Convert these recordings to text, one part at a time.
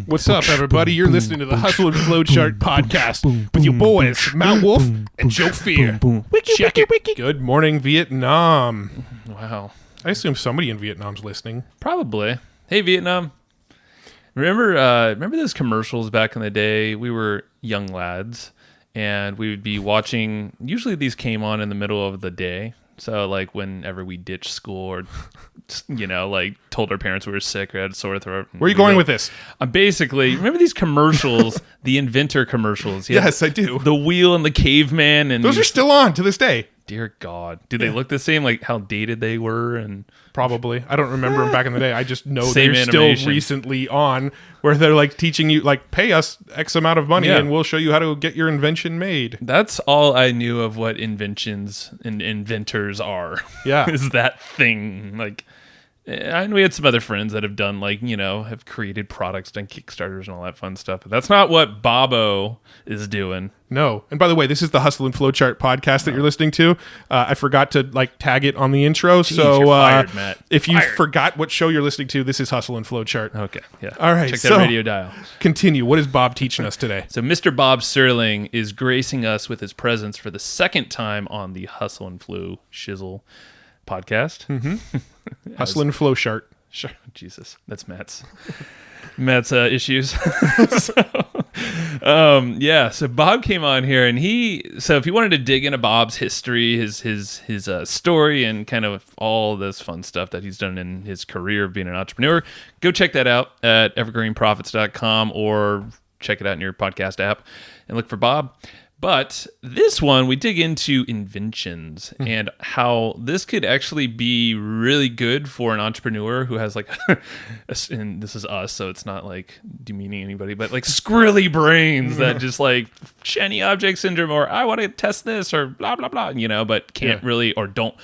What's up, everybody? You're listening to the Hustle and Flowchart podcast with your boys, Mount Wolf and Joe Fier. Check it. Good morning, Vietnam. Wow. I assume somebody in Vietnam's listening. Probably. Hey, Vietnam. Remember those commercials back in the day? We were young lads, and we would be watching. Usually these came on in the middle of the day. So, like, whenever we ditched school or, like, told our parents we were sick or had a sore throat. Where are you going with this? Basically, remember these commercials, the inventor commercials? Yes, I do. The wheel and the caveman. And those are still on to this day. Dear God. Do they look the same, like how dated they were? And probably. I don't remember them back in the day. I just know Same they're animation. still recently on where they're like teaching you, like, pay us X amount of money and we'll show you how to get your invention made. That's all I knew of what inventions and inventors are. Yeah. Is that thing. Like, and we had some other friends that have done, like, have created products, done Kickstarters and all that fun stuff. But that's not what Bobo is doing. No. And by the way, this is the Hustle and Flowchart podcast that you're listening to. I forgot to tag it on the intro. Jeez, so you're fired, Matt. If you forgot what show you're listening to, this is Hustle and Flowchart. Okay. Yeah. All right. Check that radio dial. Continue. What is Bob teaching us today? So Mr. Bob Serling is gracing us with his presence for the second time on the Hustle and Flow Shizzle podcast. Mm-hmm. Hustle and Flowchart. Sure. Jesus. That's Matt's issues. So Bob came on here, and if you wanted to dig into Bob's history, his story, and kind of all this fun stuff that he's done in his career of being an entrepreneur, go check that out at evergreenprofits.com or check it out in your podcast app and look for Bob. But this one, we dig into inventions and how this could actually be really good for an entrepreneur who has and this is us, so it's not like demeaning anybody, but like squirrely brains that just like shiny object syndrome, or I want to test this, or blah, blah, blah, but can't really, or don't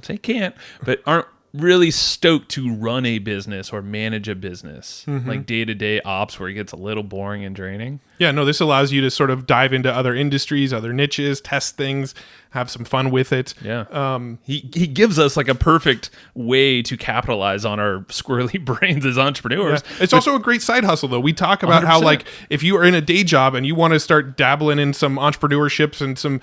say can't, but aren't really stoked to run a business or manage a business, like day-to-day ops where it gets a little boring and draining. Yeah, no, this allows you to sort of dive into other industries, other niches, test things, have some fun with it. Yeah. He gives us like a perfect way to capitalize on our squirrely brains as entrepreneurs. Yeah. It's also a great side hustle, though. We talk about 100%. How, like, if you are in a day job and you want to start dabbling in some entrepreneurships and some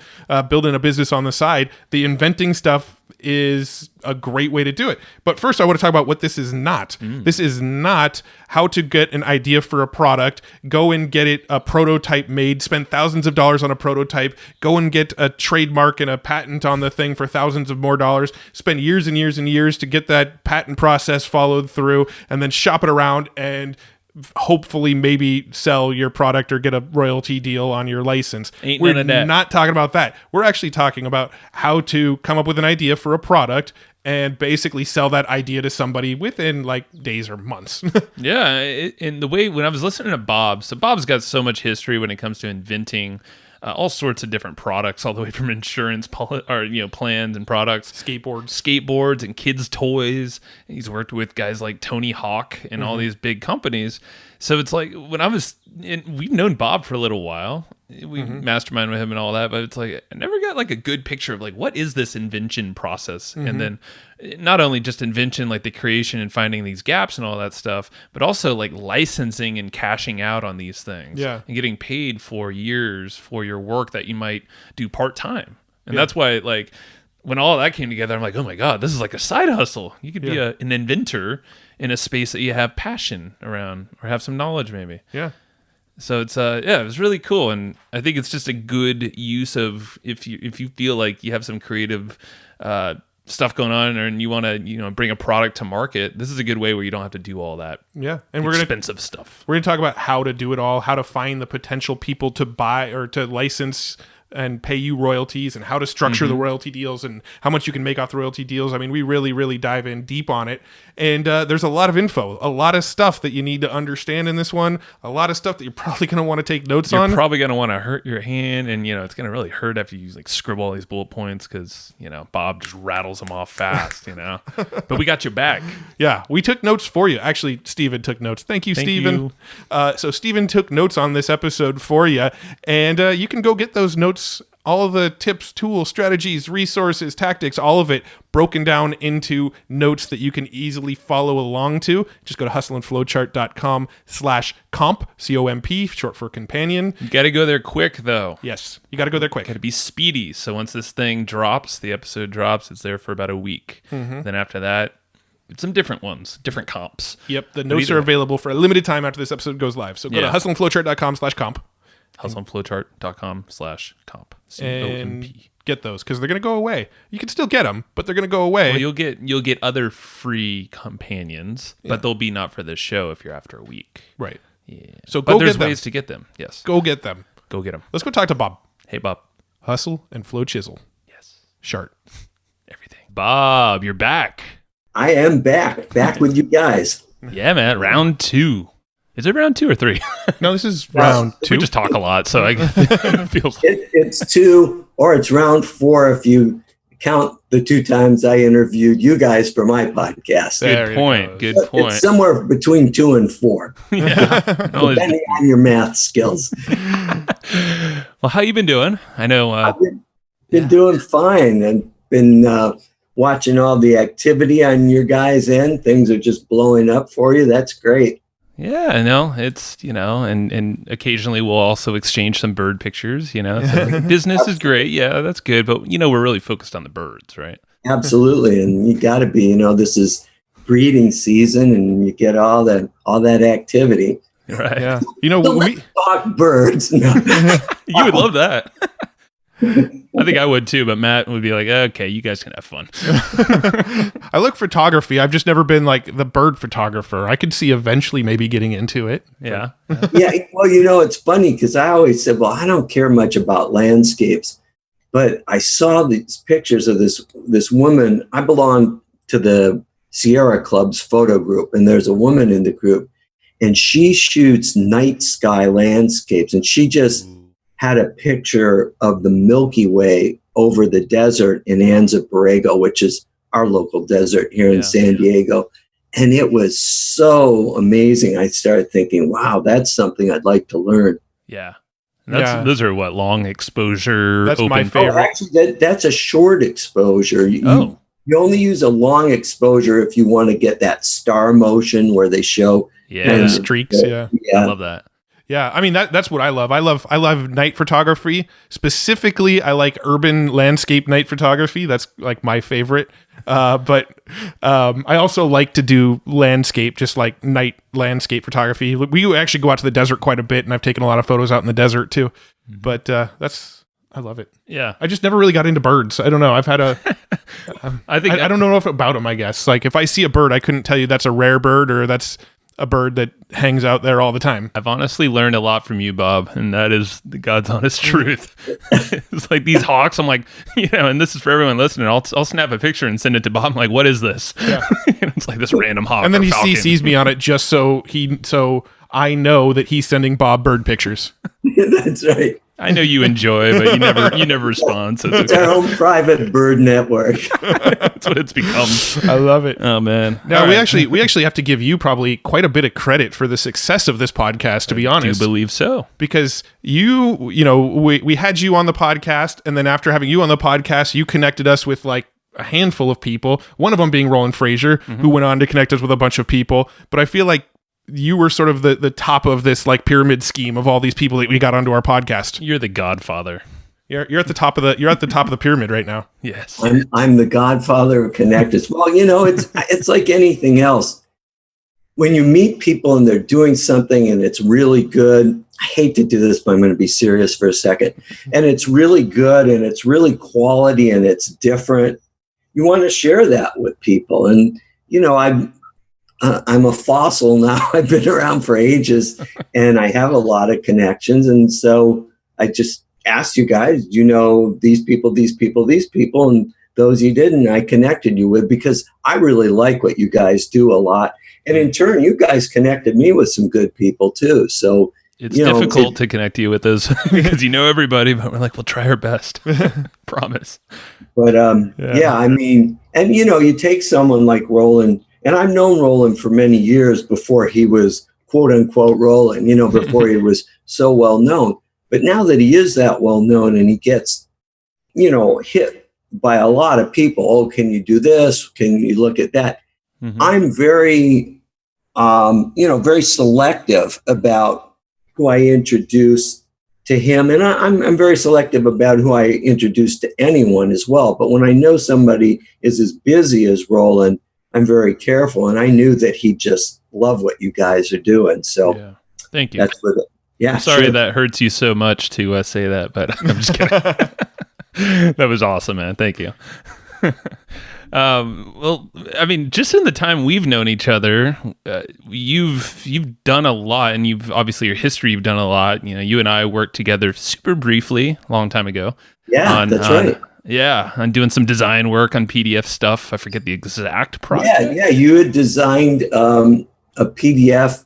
building a business on the side, the inventing stuff is a great way to do it. But first, I want to talk about what this is not. This is not how to get an idea for a product, go and get it a prototype made, spend thousands of dollars on a prototype, go and get a trademark and a patent on the thing for thousands of more dollars, spend years and years and years to get that patent process followed through, and then shop it around and hopefully maybe sell your product or get a royalty deal on your license. We're not talking about that. We're actually talking about how to come up with an idea for a product and basically sell that idea to somebody within like days or months. Yeah. And the way, when I was listening to Bob, so Bob's got so much history when it comes to inventing all sorts of different products, all the way from insurance plans and products, skateboards and kids' toys. He's worked with guys like Tony Hawk and all these big companies. So it's like we've known Bob for a little while. We mastermind with him and all that, but it's like I never got like a good picture of like what is this invention process, and then not only just invention, like the creation and finding these gaps and all that stuff, but also like licensing and cashing out on these things, and getting paid for years for your work that you might do part time, and that's why like when all that came together, I'm like, oh my God, this is like a side hustle. You could be an inventor in a space that you have passion around or have some knowledge maybe. Yeah. So it's it was really cool, and I think it's just a good use of if you feel like you have some creative stuff going on and you want to bring a product to market. This is a good way where you don't have to do all that. Yeah, and expensive stuff. We're gonna talk about how to do it all, how to find the potential people to buy or to license and pay you royalties, and how to structure the royalty deals and how much you can make off the royalty deals. I mean, we really, really dive in deep on it. And there's a lot of info, a lot of stuff that you need to understand in this one, a lot of stuff that you're probably going to want to take notes on. You're probably going to want to hurt your hand, and, it's going to really hurt after you like scribble all these bullet points because, Bob just rattles them off fast, But we got your back. Yeah, we took notes for you. Actually, Steven took notes. Thank you, Steven. So Steven took notes on this episode for you, and you can go get those notes all the tips, tools, strategies, resources, tactics, all of it broken down into notes that you can easily follow along to. Just go to hustleandflowchart.com/comp, COMP, short for companion. You got to go there quick, though. Yes, you got to go there quick. Got to be speedy. So once this thing drops, the episode drops, it's there for about a week. Then after that, it's some different ones, different comps. Yep, the notes are available for a limited time after this episode goes live. So go to hustleandflowchart.com/comp. hustleandflowchart.com/comp. And get those, because they're going to go away. You can still get them, but they're going to go away. Well, you'll get other free companions, but they'll be not for this show if you're after a week. Right. Yeah. So go there's get them. ways to get them. Yes. Go get them. Go get them. Let's go talk to Bob. Hey, Bob. Hustle and Flow Chisel. Yes. Chart. Everything. Bob, you're back. I am back with you guys. Yeah, man. Round 2. Is it round 2 or 3? No, this is round 2. We just talk a lot, so I feel It's 2, or it's round 4 if you count the 2 times I interviewed you guys for my podcast. Good point. Good point. It's somewhere between 2 and 4, Yeah. depending on your math skills. Well, how you been doing? I know. I've been doing fine, and been watching all the activity on your guys' end. Things are just blowing up for you. That's great. Yeah, I know. It's, and occasionally we'll also exchange some bird pictures, So like, business is great. Yeah, that's good. But, we're really focused on the birds, right? Absolutely. And you got to be, this is breeding season, and you get all that activity. Right. Yeah. Let's talk birds. No. You would love that. I think I would too, but Matt would be like, okay, you guys can have fun. I look photography. I've just never been like the bird photographer. I could see eventually maybe getting into it. Yeah. Yeah. Well, it's funny because I always said, well, I don't care much about landscapes, but I saw these pictures of this woman. I belong to the Sierra Club's photo group, and there's a woman in the group, and she shoots night sky landscapes, and she just had a picture of the Milky Way over the desert in Anza Borrego, which is our local desert here in San Diego. And it was so amazing. I started thinking, wow, that's something I'd like to learn. Yeah. Those are what, long exposure? That's open my favorite. Oh, actually, that's a short exposure. You only use a long exposure if you want to get that star motion where they show the streaks. Yeah. I love that. Yeah, I mean that's what I love. I love night photography. Specifically, I like urban landscape night photography. That's like my favorite. But I also like to do landscape, just like night landscape photography. We actually go out to the desert quite a bit, and I've taken a lot of photos out in the desert too. But I love it. Yeah, I just never really got into birds. I don't know. I've had a. I don't know enough about them. I guess like if I see a bird, I couldn't tell you that's a rare bird or that's a bird that hangs out there all the time. I've honestly learned a lot from you, Bob, and that is the God's honest truth. It's like these hawks. I'm like, and this is for everyone listening. I'll snap a picture and send it to Bob. I'm like, what is this? Yeah. It's like this random hawk. And then he falcon. CCs me on it just so I know that he's sending Bob bird pictures. That's right. I know you enjoy, but you never respond. So it's our own private bird network. That's what it's become. I love it. Oh man! Now we actually have to give you probably quite a bit of credit for the success of this podcast. To be honest, I do believe so, because we had you on the podcast, and then after having you on the podcast, you connected us with like a handful of people. One of them being Roland Frazier, who went on to connect us with a bunch of people. But I feel like you were sort of the top of this like pyramid scheme of all these people that we got onto our podcast. You're the godfather. You're at the top of the pyramid right now. Yes. I'm the godfather of connectors. Well, it's like anything else. When you meet people and they're doing something and it's really good, I hate to do this, but I'm going to be serious for a second. And it's really good and it's really quality and it's different. You want to share that with people. And, I'm a fossil now. I've been around for ages and I have a lot of connections. And so I just asked you guys, these people, and those you didn't, I connected you with because I really like what you guys do a lot. And in turn, you guys connected me with some good people too. So it's difficult to connect you with those because you know everybody, but we're like, we'll try our best. Promise. But I mean, and you take someone like Roland. And I've known Roland for many years before he was quote unquote Roland, before he was so well known. But now that he is that well known and he gets hit by a lot of people. Oh, can you do this? Can you look at that? Mm-hmm. I'm very, very selective about who I introduce to him. And I'm very selective about who I introduce to anyone as well. But when I know somebody is as busy as Roland, I'm very careful. And I knew that he just loved what you guys are doing. So yeah. Thank you. That's what I'm sorry that hurts you so much to say that, but I'm just kidding. That was awesome, man. Thank you. Well, I mean, just in the time we've known each other, you've done a lot, and you've obviously your history. You've done a lot. You and I worked together super briefly, a long time ago. Yeah, that's right. Yeah, on doing some design work on PDF stuff. I forget the exact project. Yeah. You had designed a PDF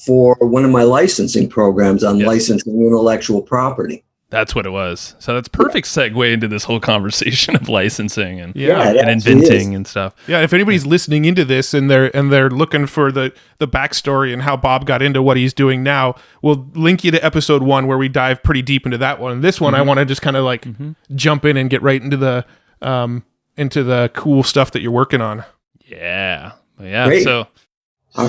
for one of my licensing programs on licensing intellectual property. That's what it was. So that's perfect segue into this whole conversation of licensing and and inventing and stuff. Yeah, if anybody's listening into this and they're looking for the backstory and how Bob got into what he's doing now, we'll link you to episode 1 where we dive pretty deep into that one. And this one, I want to just kind of jump in and get right into the cool stuff that you're working on. Yeah. Great. So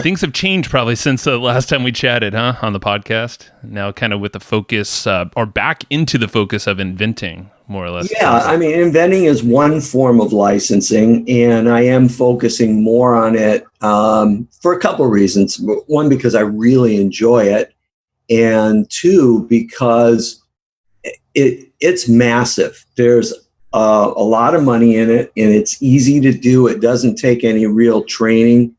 things have changed probably since the last time we chatted, on the podcast. Now kind of with the focus, or back into the focus of inventing, more or less. Yeah, I mean, inventing is one form of licensing, and I am focusing more on it for a couple of reasons. One, because I really enjoy it, and two, because it's massive. There's a lot of money in it, and it's easy to do. It doesn't take any real training.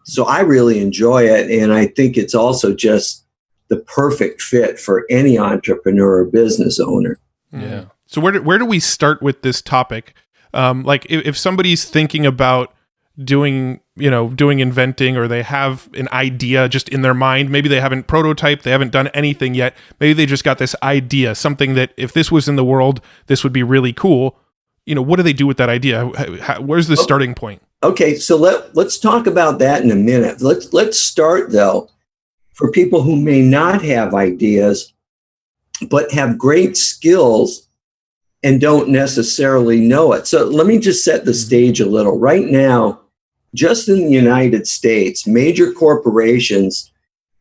So I really enjoy it, and I think it's also just the perfect fit for any entrepreneur or business owner. Yeah. So where do we start with this topic? Like if somebody's thinking about doing inventing, or they have an idea just in their mind, maybe they haven't prototyped, they haven't done anything yet. Maybe they just got this idea, something that if this was in the world, this would be really cool. What do they do with that idea? Where's the starting point? Okay, so let's talk about that in a minute. Let's start, though, for people who may not have ideas, but have great skills and don't necessarily know it. So let me just set the stage a little. Right now, just in the United States, major corporations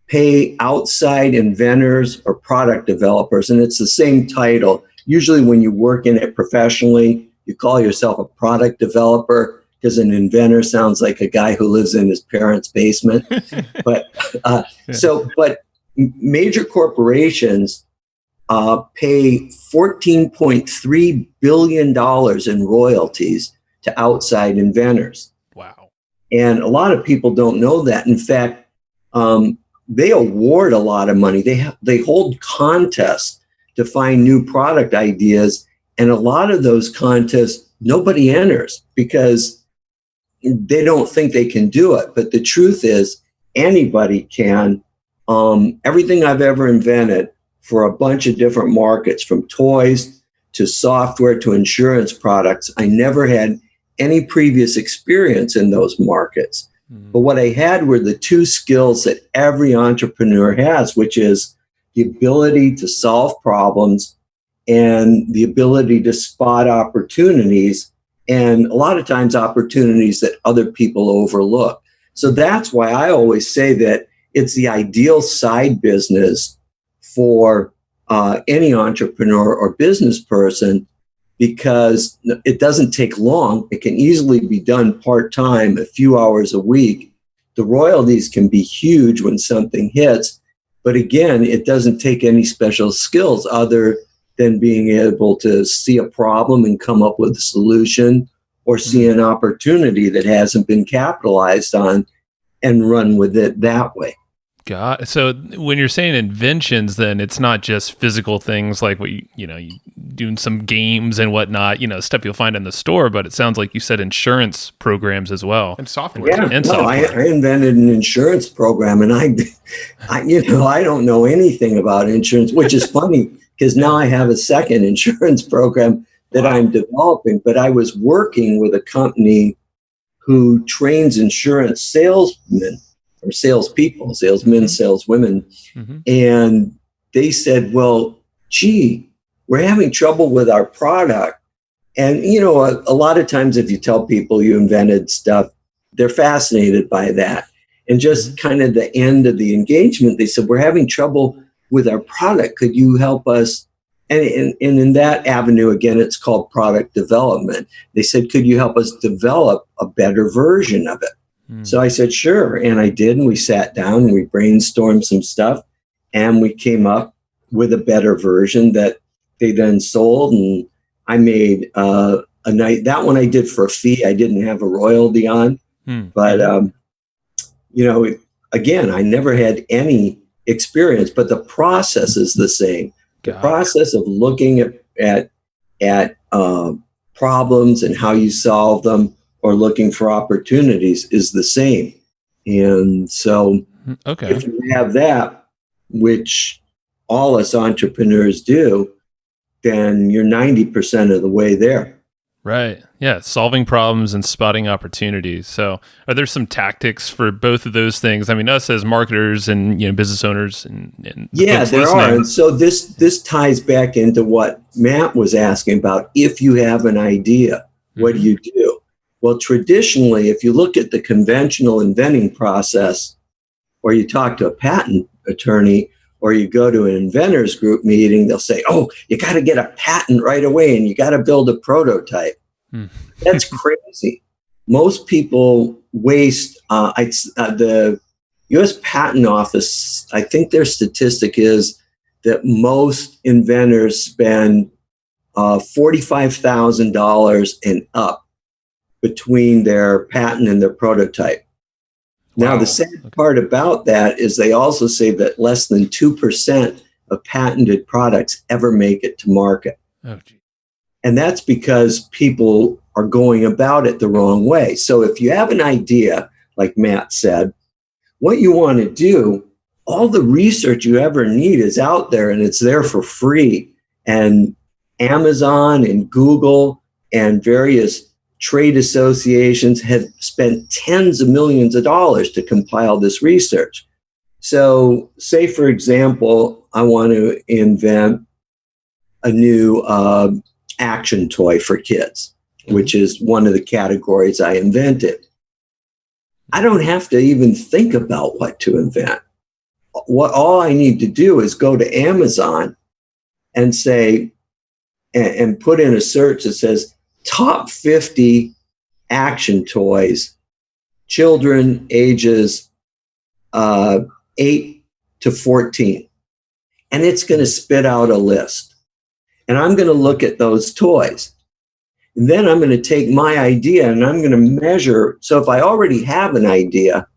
pay outside inventors or product developers, and it's the same title. Usually when you work in it professionally, you call yourself a product developer, because an inventor sounds like a guy who lives in his parents' basement. But major corporations pay $14.3 billion in royalties to outside inventors. Wow. And a lot of people don't know that. In fact, they award a lot of money. They hold contests to find new product ideas. And a lot of those contests, nobody enters because they don't think they can do it. But the truth is, anybody can. Everything I've ever invented for a bunch of different markets, from toys to software to insurance products, I never had any previous experience in those markets. But what I had were the two skills that every entrepreneur has, which is the ability to solve problems and the ability to spot opportunities, and a lot of times opportunities that other people overlook. So that's why I always say that it's the ideal side business for any entrepreneur or business person, because it doesn't take long. It can easily be done part-time, a few hours a week. The royalties can be huge when something hits. But again, it doesn't take any special skills other than being able to see a problem and come up with a solution, or see an opportunity that hasn't been capitalized on and run with it that way. God. So when you're saying inventions, then it's not just physical things like what you doing some games and whatnot, stuff you'll find in the store, but it sounds like you said insurance programs as well. And software. Yeah, software. I invented an insurance program, and I don't know anything about insurance, which is funny because now I have a second insurance program that I'm developing. But I was working with a company who trains insurance salesmen or salespeople, salesmen, saleswomen. And they said, well, gee, we're having trouble with our product. And, you know, a lot of times if you tell people you invented stuff, they're fascinated by that. And just kind of the end of the engagement, they said, we're having trouble with our product. Could you help us? And in that avenue, again, it's called product development. They said, could you help us develop a better version of it? So I said, sure. And I did. And we sat down and we brainstormed some stuff. And we came up with a better version that they then sold. And I made a night. That one I did for a fee. I didn't have a royalty on. But, you know, again, I never had any experience, but the process is the same. The process of looking at problems and how you solve them, or looking for opportunities, is the same. And so if you have that, which all us entrepreneurs do, then you're 90% of the way there. Right. Yeah. Solving problems and spotting opportunities. So are there some tactics for both of those things? I mean, us as marketers and, you know, business owners and yeah, there are. And so this ties back into what Matt was asking about. If you have an idea, what do you do? Well, traditionally, if you look at the conventional inventing process, or you talk to a patent attorney, or you go to an inventors group meeting, they'll say, oh, you got to get a patent right away and you got to build a prototype. That's crazy. Most people waste, the U.S. Patent Office, I think their statistic is that most inventors spend $45,000 and up between their patent and their prototype. Now, the sad part about that is they also say that less than 2% of patented products ever make it to market. And that's because people are going about it the wrong way. So if you have an idea, like Matt said, what you want to do, all the research you ever need is out there, and it's there for free. And Amazon and Google and various trade associations have spent tens of millions of dollars to compile this research. So say, for example, I want to invent a new action toy for kids, which is one of the categories I invented. I don't have to even think about what to invent. All I need to do is go to Amazon and say, and put in a search that says top 50 action toys, children ages 8 to 14. And it's going to spit out a list. And I'm going to look at those toys. And then I'm going to take my idea and I'm going to measure. So if I already have an idea,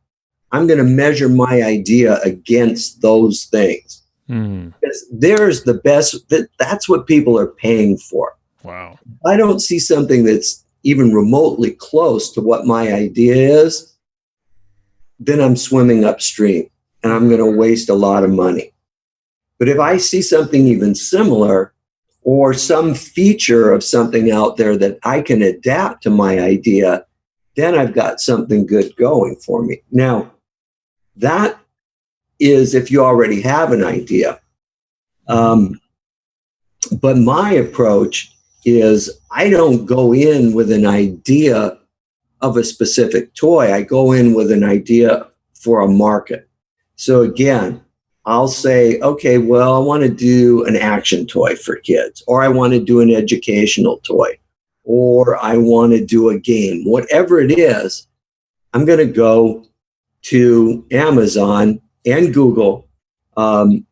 I'm going to measure my idea against those things. Because there's the best, that's what people are paying for. Wow. I don't see something that's even remotely close to what my idea is, then I'm swimming upstream and I'm going to waste a lot of money. But if I see something even similar, or some feature of something out there that I can adapt to my idea, then I've got something good going for me. Now, that is if you already have an idea. But my approach is I don't go in with an idea of a specific toy. I go in with an idea for a market. So again, I'll say, okay, well, I want to do an action toy for kids, or I want to do an educational toy, or I want to do a game. Whatever it is, I'm going to go to Amazon and Google, and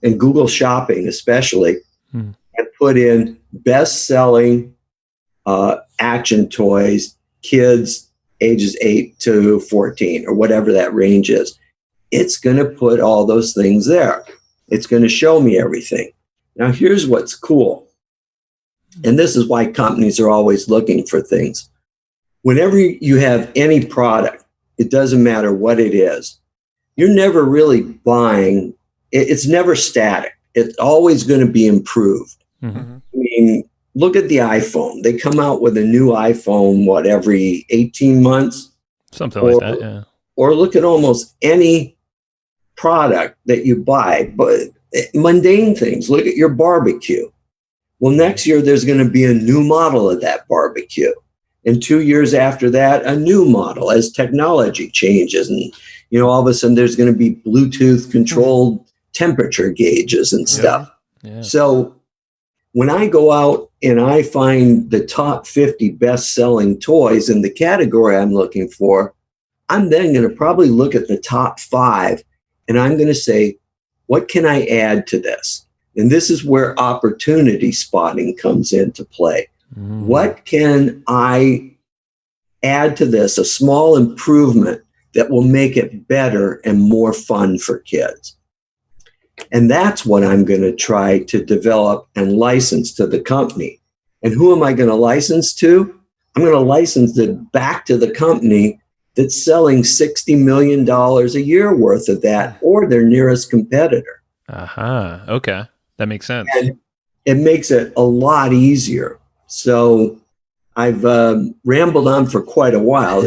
Google Shopping especially, and put in best-selling action toys, kids ages 8 to 14, or whatever that range is. It's going to put all those things there. It's going to show me everything. Now, here's what's cool. And this is why companies are always looking for things. Whenever you have any product, it doesn't matter what it is, you're never really buying. It's never static. It's always going to be improved. I mean, look at the iPhone. They come out with a new iPhone, every 18 months? Something like that, yeah. Or look at almost any product that you buy, but mundane things. Look at your barbecue. Well, next year there's going to be a new model of that barbecue. And 2 years after that, a new model as technology changes. And, all of a sudden there's going to be Bluetooth controlled temperature gauges and stuff. Yeah. So when I go out and I find the top 50 best-selling toys in the category I'm looking for, I'm then going to probably look at the top 5 and I'm going to say, what can I add to this? And this is where opportunity spotting comes into play. What can I add to this? A small improvement that will make it better and more fun for kids. And that's what I'm going to try to develop and license to the company. And who am I going to license to? I'm going to license it back to the company that's selling $60 million a year worth of that, or their nearest competitor. Okay. That makes sense. And it makes it a lot easier. So I've rambled on for quite a while.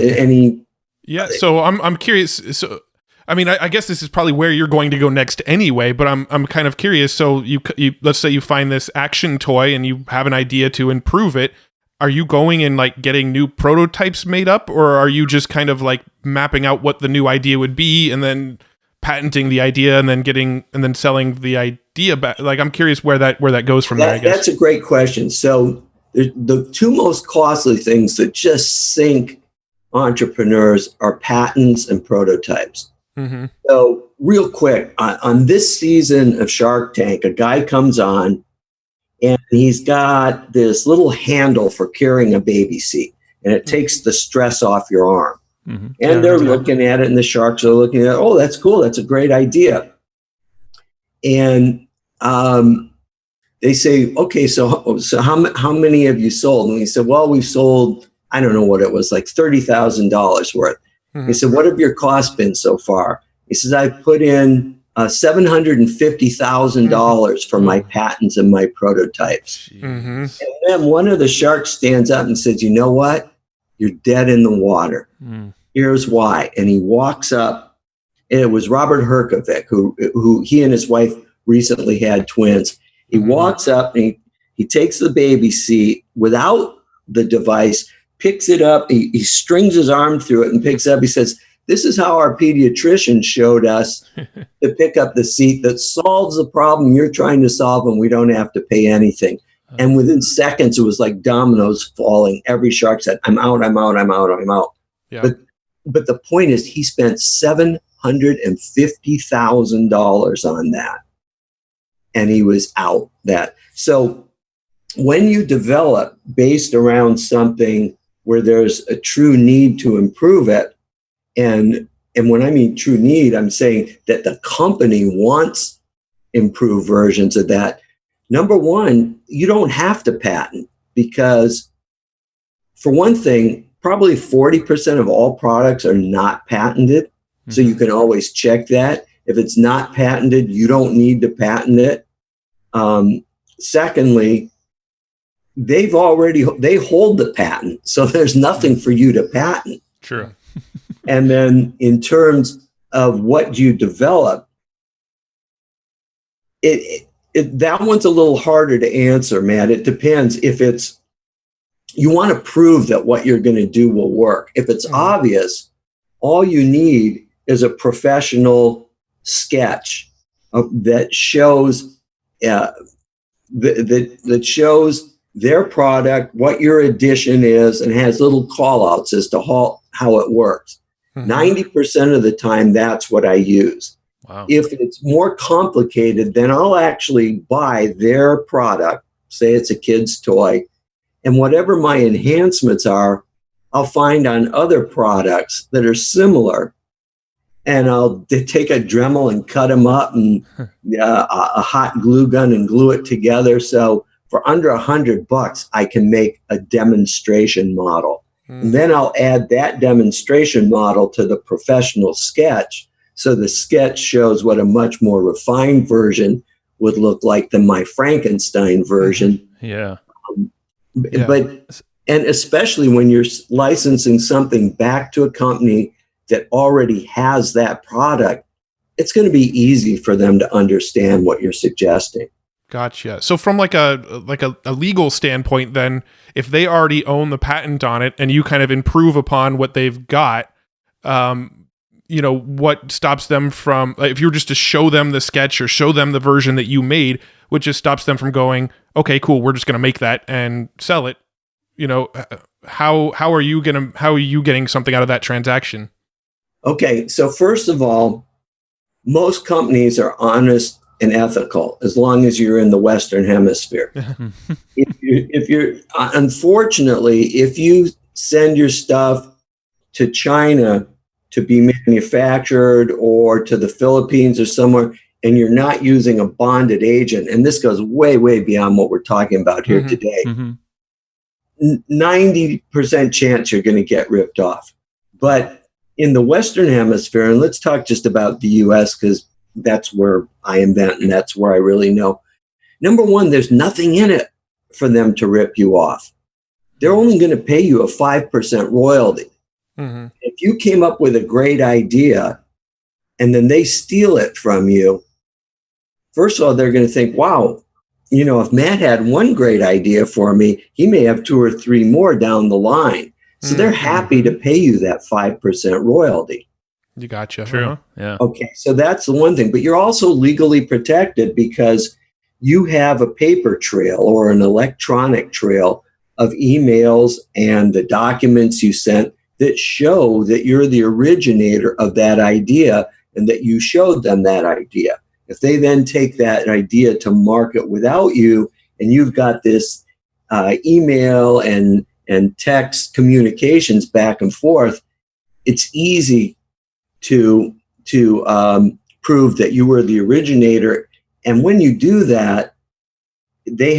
Yeah. So I'm curious. So, I mean, I guess this is probably where you're going to go next anyway, but I'm kind of curious. So you let's say you find this action toy and you have an idea to improve it. Are you going and like getting new prototypes made up, or are you just kind of like mapping out what the new idea would be and then patenting the idea and then selling the idea back? Like, I'm curious where that goes from there, I guess. That's a great question. So the two most costly things that just sink entrepreneurs are patents and prototypes. Mm-hmm. So real quick, on this season of Shark Tank, a guy comes on and he's got this little handle for carrying a baby seat, and it takes the stress off your arm. Mm-hmm. And they're looking at it, and the sharks are looking at it. Oh, that's cool. That's a great idea. And they say, okay, so how many have you sold? And he said, well, we've sold, I don't know what it was, like $30,000 worth. Mm-hmm. He said, what have your costs been so far? He says, I've put in $750,000 for my patents and my prototypes. Mm-hmm. And then one of the sharks stands up and says, you know what? You're dead in the water. Here's why. And he walks up. It was Robert Herkovic, who he and his wife recently had twins. He walks up and he takes the baby seat without the device, picks it up. He strings his arm through it and picks it up. He says, this is how our pediatrician showed us to pick up the seat that solves the problem you're trying to solve, and we don't have to pay anything. And within seconds, it was like dominoes falling. Every shark said, I'm out, I'm out, I'm out, I'm out. Yeah. But the point is, he spent $750,000 on that. And he was out that. So when you develop based around something where there's a true need to improve it, and when I mean true need, I'm saying that the company wants improved versions of that. Number one, you don't have to patent, because for one thing, probably 40% of all products are not patented. Mm-hmm. So you can always check that. If it's not patented, you don't need to patent it. Secondly, they hold the patent. So there's nothing for you to patent. True. And then in terms of what you develop, that one's a little harder to answer, Matt. It depends. If you want to prove that what you're going to do will work. If it's obvious, all you need is a professional sketch that shows that shows their product, what your addition is, and has little call outs as to how it works. 90% of the time, that's what I use. Wow. If it's more complicated, then I'll actually buy their product, say it's a kid's toy, and whatever my enhancements are, I'll find on other products that are similar, and I'll take a Dremel and cut them up, and a hot glue gun and glue it together. So for under $100, I can make a demonstration model. And then I'll add that demonstration model to the professional sketch. So the sketch shows what a much more refined version would look like than my Frankenstein version. Yeah. But especially when you're licensing something back to a company that already has that product, it's going to be easy for them to understand what you're suggesting. Gotcha. So from like a legal standpoint, then if they already own the patent on it and you kind of improve upon what they've got, what stops them from, like, if you were just to show them the sketch or show them the version that you made, what just stops them from going, okay, cool, we're just going to make that and sell it. How are you getting something out of that transaction? Okay, so first of all, most companies are honest and ethical as long as you're in the Western Hemisphere. if you're unfortunately, if you send your stuff to China to be manufactured or to the Philippines or somewhere, and you're not using a bonded agent, and this goes way, way beyond what we're talking about here today, 90% chance you're going to get ripped off. But in the Western Hemisphere, and let's talk just about the US because that's where I invent and that's where I really know. Number one, there's nothing in it for them to rip you off. They're only going to pay you a 5% royalty. If you came up with a great idea and then they steal it from you, first of all, they're going to think, wow, if Matt had one great idea for me, he may have 2 or 3 more down the line. So they're happy to pay you that 5% royalty. You gotcha. True. Yeah. Okay, so that's the one thing. But you're also legally protected because you have a paper trail or an electronic trail of emails and the documents you sent that show that you're the originator of that idea and that you showed them that idea. If they then take that idea to market without you, and you've got this email and text communications back and forth, it's easy to prove that you were the originator. And when you do that, they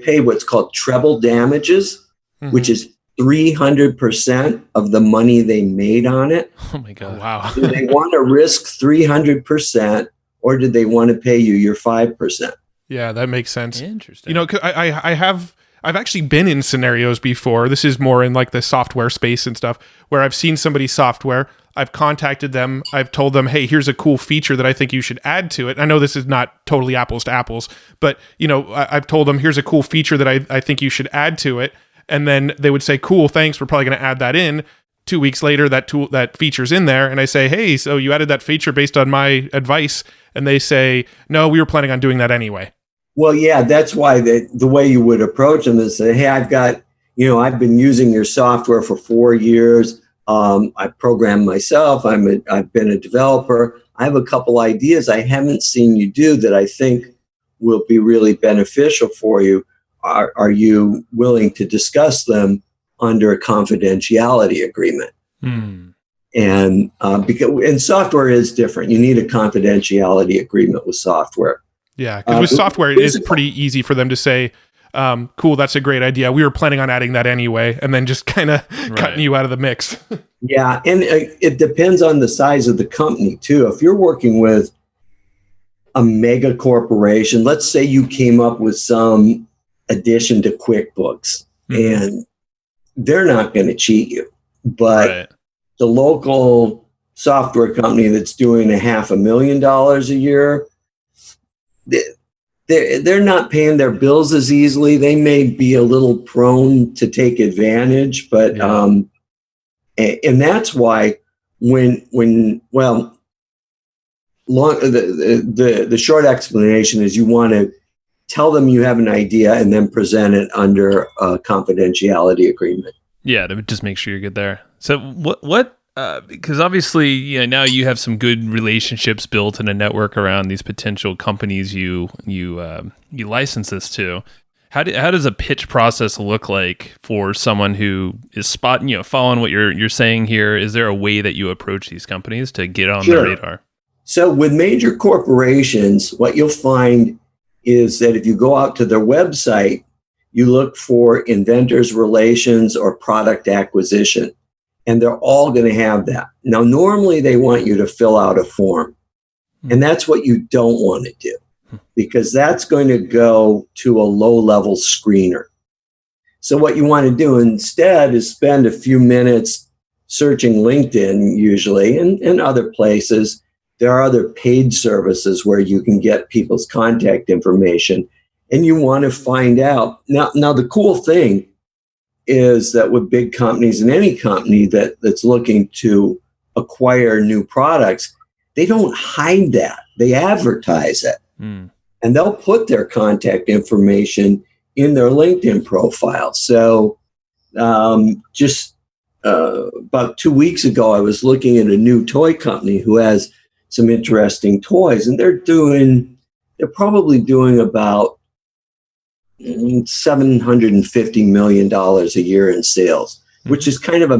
pay what's called treble damages, which is 300% of the money they made on it. Oh my God. Wow. Do they want to risk 300% or do they want to pay you your 5%? Yeah, that makes sense. Interesting. I've actually been in scenarios before. This is more in like the software space and stuff where I've seen somebody's software. I've contacted them. I've told them, hey, here's a cool feature that I think you should add to it. I know this is not totally apples to apples, but I've told them, here's a cool feature that I think you should add to it. And then they would say, cool, thanks. We're probably going to add that in. 2 weeks later, that feature's in there. And I say, hey, so you added that feature based on my advice. And they say, no, we were planning on doing that anyway. Well, yeah, that's why the way you would approach them is say, hey, I've been using your software for 4 years. I program myself. I've been a developer. I have a couple ideas I haven't seen you do that I think will be really beneficial for you. Are you willing to discuss them under a confidentiality agreement? And because software is different, you need a confidentiality agreement with software. Yeah, because with software, it is pretty easy for them to say, cool, that's a great idea. We were planning on adding that anyway, and then just kind of cutting you out of the mix. Yeah, and it depends on the size of the company, too. If you're working with a mega corporation, let's say you came up with some addition to QuickBooks, and they're not going to cheat you. But the local software company that's doing $500,000 a year, they're not paying their bills as easily. They may be a little prone to take advantage, but and that's why the short explanation is you want to tell them you have an idea and then present it under a confidentiality agreement. Yeah, to just make sure you're good there. So what because obviously, now you have some good relationships built in a network around these potential companies you license this to. How does a pitch process look like for someone who is following what you're saying here? Is there a way that you approach these companies to get on their radar? So with major corporations, what you'll find is that if you go out to their website, you look for inventors relations or product acquisition. And they're all going to have that. Now, normally they want you to fill out a form. And that's what you don't want to do, because that's going to go to a low-level screener. So what you want to do instead is spend a few minutes searching LinkedIn, usually, and other places, there are other paid services where you can get people's contact information, and you want to find out. Now the cool thing is that with big companies, and any company that's looking to acquire new products, they don't hide that. They advertise it. And they'll put their contact information in their LinkedIn profile. So just about 2 weeks ago, I was looking at a new toy company who has some interesting toys, and they're probably doing about $750 million a year in sales, which is kind of a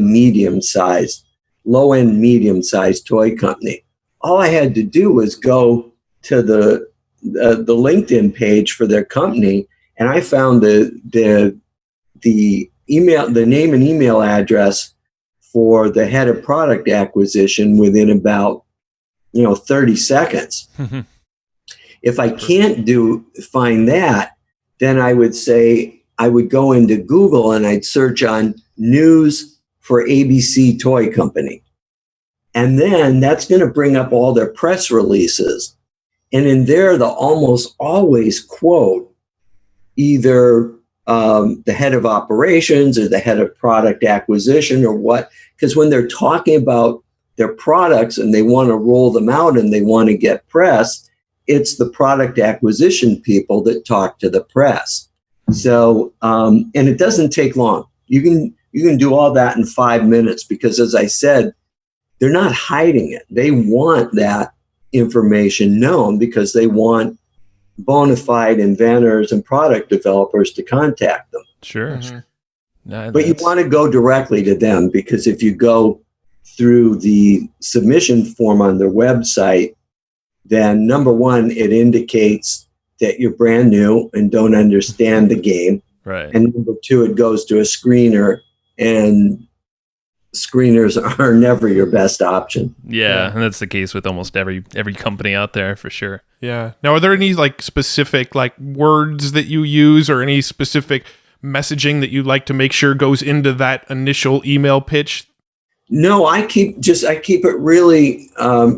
low-end medium-sized toy company. All I had to do was go to the LinkedIn page for their company, and I found the email, the name and email address for the head of product acquisition within about 30 seconds. If I can't find that, then I would say I would go into Google and I'd search on news for ABC Toy Company. And then that's going to bring up all their press releases. And in there, they'll almost always quote either the head of operations or the head of product acquisition or what, because when they're talking about their products and they want to roll them out and they want to get press, it's the product acquisition people that talk to the press. So, and it doesn't take long. You can do all that in 5 minutes because, as I said, they're not hiding it. They want that information known because they want bona fide inventors and product developers to contact them. Sure. No, but you want to go directly to them, because if you go through the submission form on their website, then number one, it indicates that you're brand new and don't understand the game. Right. And number two, it goes to a screener, and screeners are never your best option. Yeah, and that's the case with almost every company out there for sure. Yeah. Now, are there any specific words that you use or any specific messaging that you'd like to make sure goes into that initial email pitch? No, I keep it really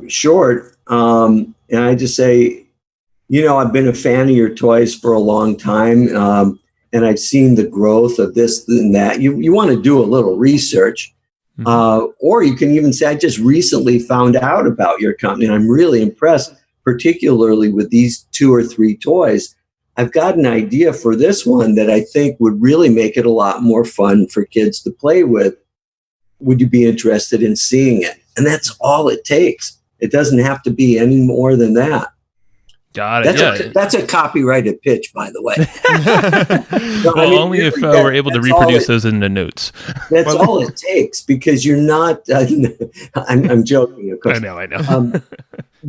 short. And I just say, I've been a fan of your toys for a long time. And I've seen the growth of this and that. You want to do a little research. Or you can even say, I just recently found out about your company and I'm really impressed, particularly with these 2 or 3 toys. I've got an idea for this one that I think would really make it a lot more fun for kids to play with. Would you be interested in seeing it? And that's all it takes. It doesn't have to be any more than that. Got it. That's a copyrighted pitch, by the way. Only if we're able to reproduce those in the notes. That's all it takes, because you're not. I'm joking, of course. I know.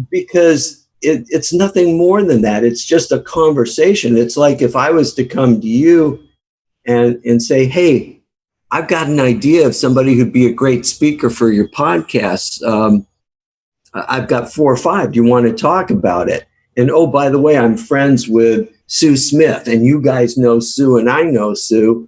Because it's nothing more than that. It's just a conversation. It's like if I was to come to you and say, "Hey, I've got an idea of somebody who'd be a great speaker for your podcast. I've got 4 or 5. Do you want to talk about it? And oh, by the way, I'm friends with Sue Smith, and you guys know Sue, and I know Sue."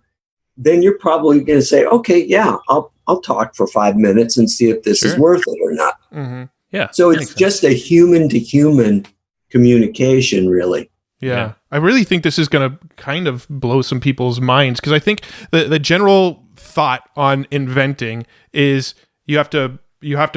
Then you're probably going to say, "Okay, yeah, I'll talk for 5 minutes and see if this is worth it or not." Mm-hmm. Yeah. So it's just a human to human communication, really. Yeah. I really think this is going to kind of blow some people's minds, because I think the general thought on inventing is you have to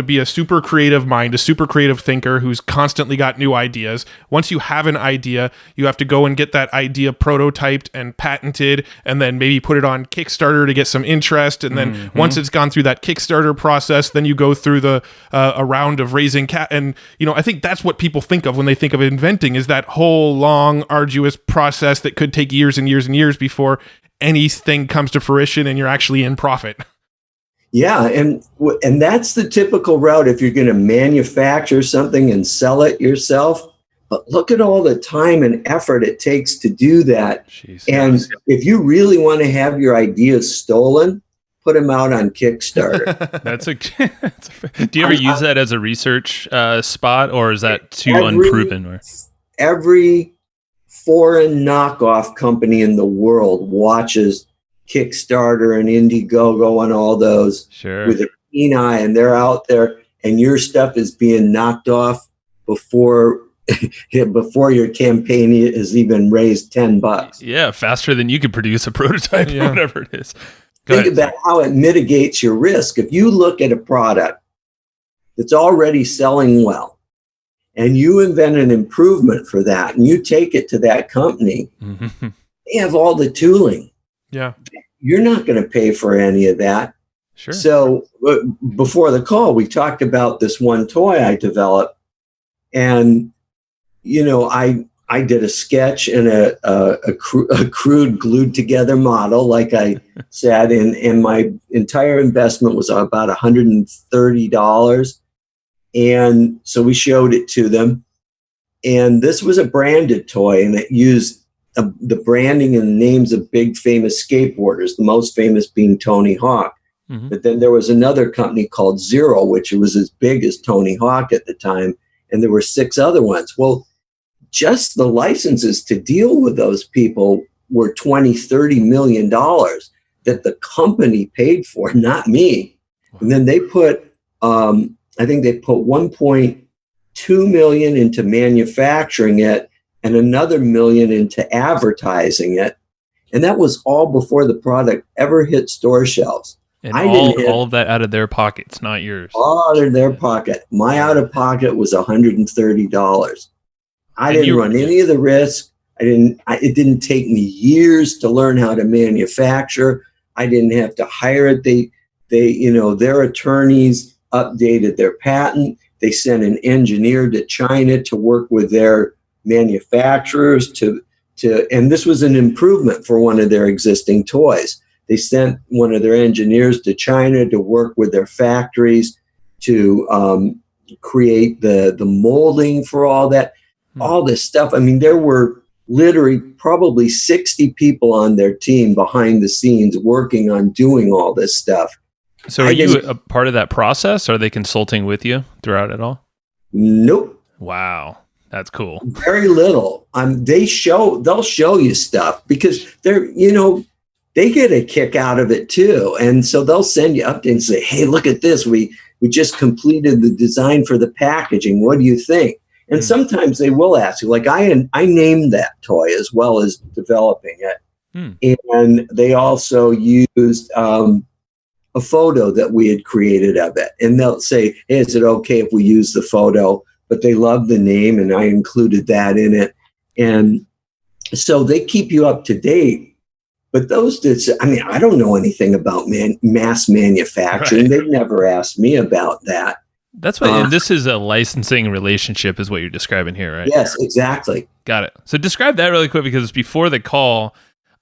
be a super creative mind, a super creative thinker who's constantly got new ideas. Once you have an idea, you have to go and get that idea prototyped and patented, and then maybe put it on Kickstarter to get some interest. And then once it's gone through that Kickstarter process, then you go through a round of raising and I think that's what people think of when they think of inventing, is that whole long, arduous process that could take years and years and years before anything comes to fruition and you're actually in profit. Yeah, and that's the typical route if you're going to manufacture something and sell it yourself. But look at all the time and effort it takes to do that. Jesus. And if you really want to have your ideas stolen, put them out on Kickstarter. Do you ever use that as a research spot, or is that too unproven? Every foreign knockoff company in the world watches Kickstarter and Indiegogo and all those with a keen eye, and they're out there, and your stuff is being knocked off before before your campaign has even raised $10. Yeah, faster than you could produce a prototype or whatever it is. Think about how it mitigates your risk. If you look at a product that's already selling well, and you invent an improvement for that, and you take it to that company, they have all the tooling. Yeah. You're not going to pay for any of that. Sure. So before the call, we talked about this one toy I developed, and I did a sketch and a crude glued together model, like I said, and my entire investment was about $130. And so we showed it to them, and this was a branded toy, and it used the branding and names of big famous skateboarders, the most famous being Tony Hawk. But then there was another company called Zero, which was as big as Tony Hawk at the time, and there were 6 other ones. Well, just the licenses to deal with those people were $20-30 million that the company paid for, not me. And then they put, I think they put 1.2 million into manufacturing it and another million into advertising it. And that was all before the product ever hit store shelves. And all of that out of their pockets, not yours. All out of their pocket. My out of pocket was $130. I didn't run any of the risk. It didn't take me years to learn how to manufacture. I didn't have to hire it. Their attorneys updated their patent. They sent an engineer to China to work with their manufacturers and this was an improvement for one of their existing toys. They sent one of their engineers to China to work with their factories to create the molding for all that. All this stuff. I mean, there were literally probably 60 people on their team behind the scenes working on doing all this stuff. So are you a part of that process? Are they consulting with you throughout it all? Nope. Wow. That's cool. Very little. They'll show you stuff because they get a kick out of it too. And so they'll send you updates and say, hey, look at this. We just completed the design for the packaging. What do you think? And sometimes they will ask you, like I named that toy as well as developing it. And they also used a photo that we had created of it. And they'll say, hey, is it okay if we use the photo? But they love the name, and I included that in it. And so they keep you up to date. But I don't know anything about mass manufacturing. Right. They've never asked me about that. That's what, and this is a licensing relationship is what you're describing here, right? Yes, exactly. Got it. So describe that really quick, because before the call,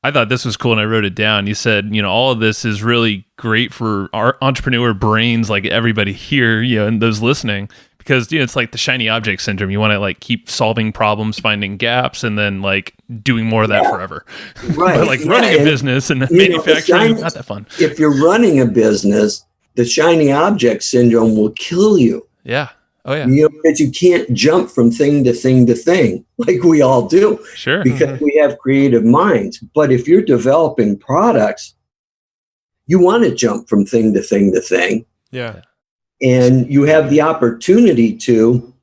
I thought this was cool and I wrote it down. You said, all of this is really great for our entrepreneur brains, like everybody here, and those listening, because it's like the shiny object syndrome. You want to like keep solving problems, finding gaps, and then like doing more of that forever. Right. But like running a business and manufacturing, not that fun. If you're running a business, the shiny object syndrome will kill you. Yeah. Oh, yeah. Because you can't jump from thing to thing to thing like we all do. Sure. Because we have creative minds. But if you're developing products, you want to jump from thing to thing to thing. Yeah. And you have the opportunity to,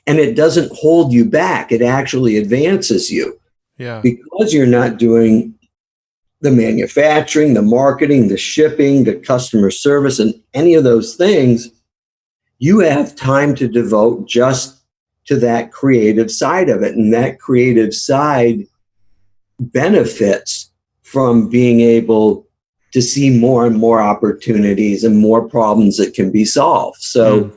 and it doesn't hold you back. It actually advances you. Yeah. Because you're not doing the manufacturing, the marketing, the shipping, the customer service, and any of those things, you have time to devote just to that creative side of it. And that creative side benefits from being able to see more and more opportunities and more problems that can be solved. So,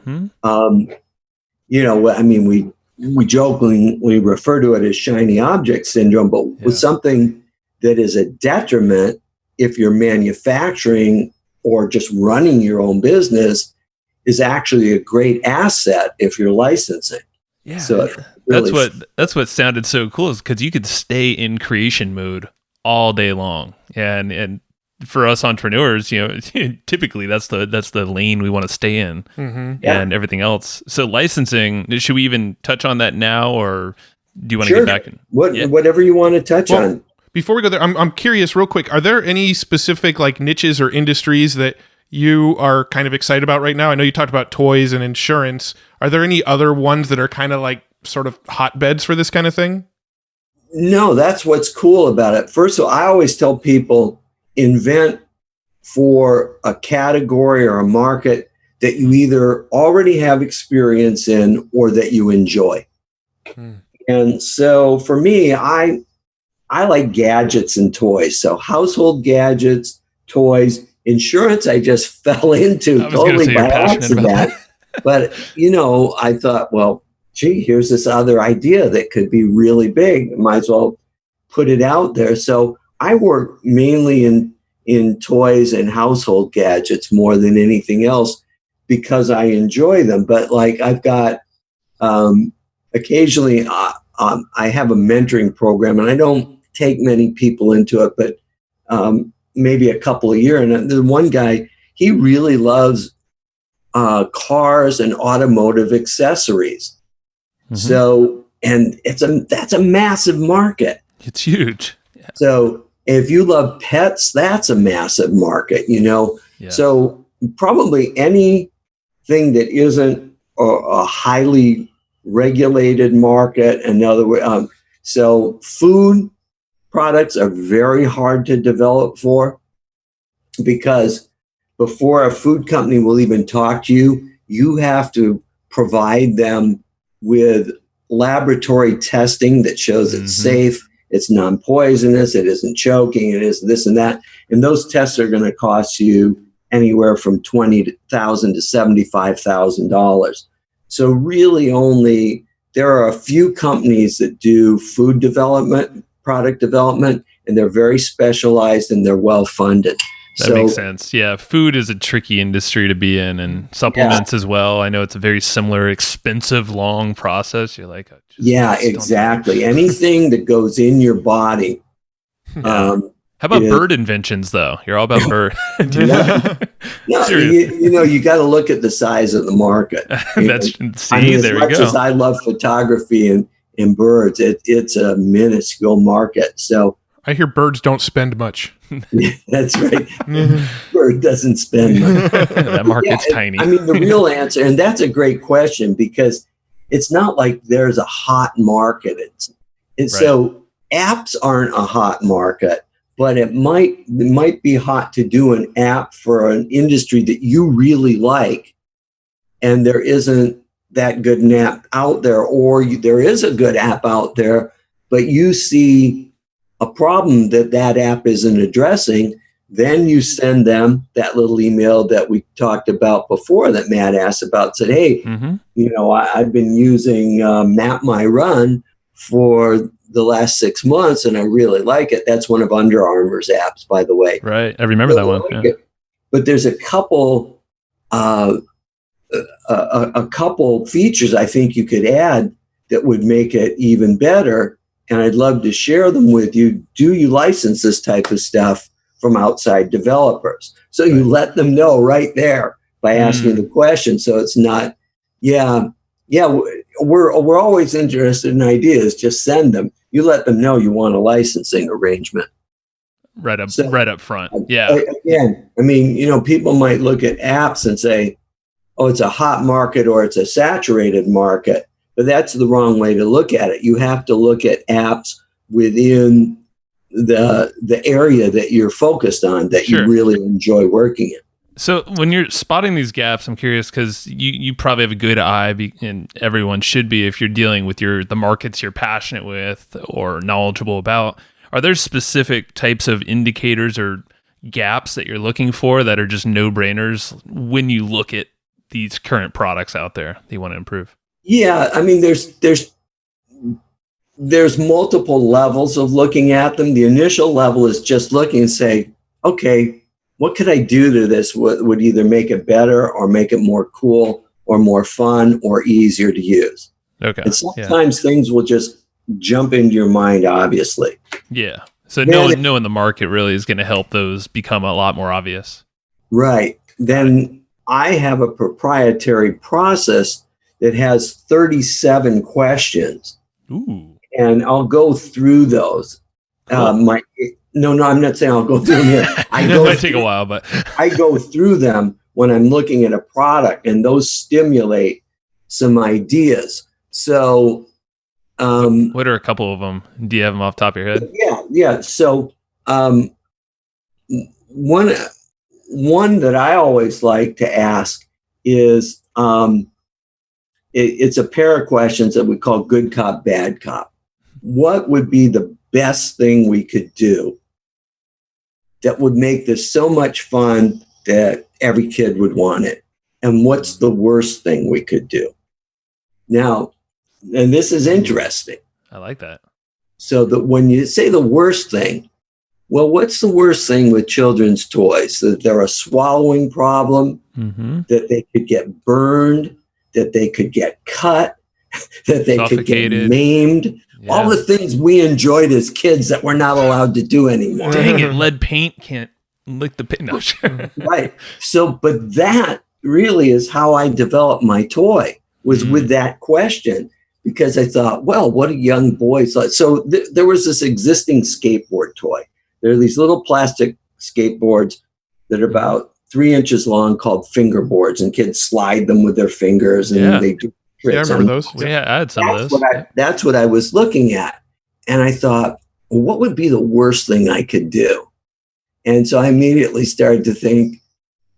we jokingly refer to it as shiny object syndrome, but with something that is a detriment if you're manufacturing or just running your own business is actually a great asset if you're licensing. Yeah. So really that's what sounded so cool, is because you could stay in creation mode all day long. And for us entrepreneurs, typically that's the lane we want to stay in, and everything else. So licensing, should we even touch on that now, or do you want to get back in? Whatever you want to touch on. Before we go there, I'm curious real quick. Are there any specific like niches or industries that you are kind of excited about right now? I know you talked about toys and insurance. Are there any other ones that are kind of like sort of hotbeds for this kind of thing? No, that's what's cool about it. First of all, I always tell people, invent for a category or a market that you either already have experience in or that you enjoy. And so for me, I like gadgets and toys. So household gadgets, toys, insurance, I just fell into totally by accident. But, I thought, well, gee, here's this other idea that could be really big. Might as well put it out there. So I work mainly in toys and household gadgets more than anything else because I enjoy them. But like I've got occasionally I have a mentoring program, and I don't take many people into it, but maybe a couple a year. And the one guy, he really loves cars and automotive accessories. So, and that's a massive market. It's huge. Yeah. So if you love pets, that's a massive market, Yeah. So probably anything that isn't a highly regulated market. So food products are very hard to develop for, because before a food company will even talk to you, you have to provide them with laboratory testing that shows it's safe, it's non-poisonous, it isn't choking, it is this and that. And those tests are going to cost you anywhere from $20,000 to $75,000. So really there are a few companies that do food development, product development, and they're very specialized and they're well funded. That makes sense. Yeah, food is a tricky industry to be in, and supplements as well. I know it's a very similar, expensive, long process. You're like, exactly. Anything that goes in your body. How about bird inventions, though? You're all about bird. You got to look at the size of the market. There we go. As much as I love photography and birds, it's a minuscule market. So I hear birds don't spend much. That's right. Bird doesn't spend much. That market's tiny. I mean, the real answer, and that's a great question, because it's not like there's a hot market. So apps aren't a hot market, but it might be hot to do an app for an industry that you really like, and there isn't that good an app out there, or there is a good app out there, but you see a problem that app isn't addressing. Then you send them that little email that we talked about before that Matt asked about, said, hey, I've been using Map My Run for the last 6 months and I really like it. That's one of Under Armour's apps, by the way. Right. I remember that one. Yeah. But there's a couple features I think you could add that would make it even better. And I'd love to share them with you. Do you license this type of stuff from outside developers? So you let them know right there by asking the question. So it's not, we're always interested in ideas. Just send them. You let them know you want a licensing arrangement. Right up front. Yeah. Again, I mean, people might look at apps and say, oh, it's a hot market or it's a saturated market. But that's the wrong way to look at it. You have to look at apps within the area that you're focused on, that you really enjoy working in. So when you're spotting these gaps, I'm curious, because you probably have a good eye, and everyone should be if you're dealing with the markets you're passionate with or knowledgeable about. Are there specific types of indicators or gaps that you're looking for that are just no-brainers when you look at these current products out there that you want to improve? Yeah, I mean, there's multiple levels of looking at them. The initial level is just looking and say, okay, what could I do to this? What would either make it better or make it more cool or more fun or easier to use? Okay. And sometimes things will just jump into your mind, obviously. Yeah. So knowing the market really is going to help those become a lot more obvious. Right. Then I have a proprietary process that has 37 questions. Ooh. And I'll go through those. Cool. No, I'm not saying I'll go through them here. It might take a while, but I go through them when I'm looking at a product, and those stimulate some ideas. So, what are a couple of them? Do you have them off the top of your head? Yeah. So, one that I always like to ask is, it's a pair of questions that we call good cop, bad cop. What would be the best thing we could do that would make this so much fun that every kid would want it? And what's the worst thing we could do? Now, and this is interesting. I like that. So that when you say the worst thing, well, what's the worst thing with children's toys? That they're a swallowing problem, that they could get burned, that they could get cut, that they could get maimed. Yeah. All the things we enjoyed as kids that we're not allowed to do anymore. Dang it, lead paint can't lick the paint. No. Right. So, but that really is how I developed my toy, was with that question, because I thought, well, what do young boys like? So there was this existing skateboard toy. There are these little plastic skateboards that are about 3 inches long called fingerboards, and kids slide them with their fingers, and they do tricks. Yeah, I remember those. Yeah, I had some of those. That's what I was looking at. And I thought, well, what would be the worst thing I could do? And so I immediately started to think,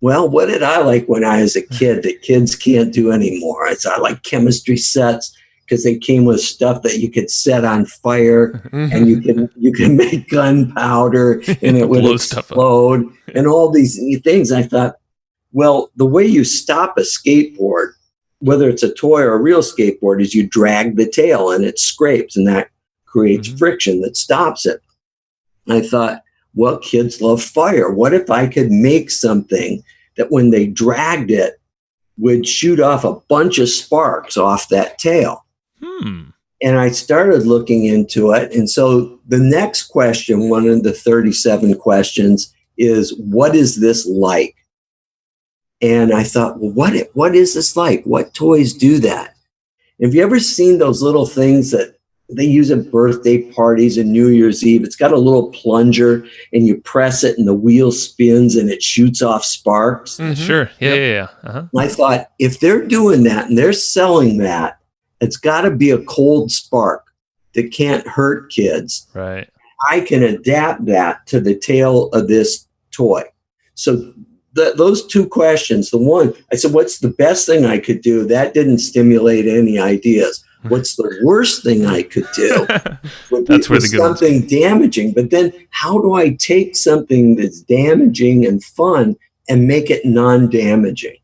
well, what did I like when I was a kid that kids can't do anymore? I like chemistry sets, because they came with stuff that you could set on fire, and you can make gunpowder, and it would explode, and all these things. I thought, well, the way you stop a skateboard, whether it's a toy or a real skateboard, is you drag the tail and it scrapes, and that creates friction that stops it. I thought, well, kids love fire. What if I could make something that when they dragged it would shoot off a bunch of sparks off that tail? And I started looking into it. And so the next question, one of the 37 questions, is, what is this like? And I thought, well, what is this like? What toys do that? Have you ever seen those little things that they use at birthday parties and New Year's Eve? It's got a little plunger, and you press it and the wheel spins and it shoots off sparks. Sure. Yeah. I thought, if they're doing that and they're selling that, it's got to be a cold spark that can't hurt kids. Right. I can adapt that to the tail of this toy. So those two questions, the one, I said, what's the best thing I could do? That didn't stimulate any ideas. What's the worst thing I could do? That's where the good something damaging. But then how do I take something that's damaging and fun and make it non-damaging?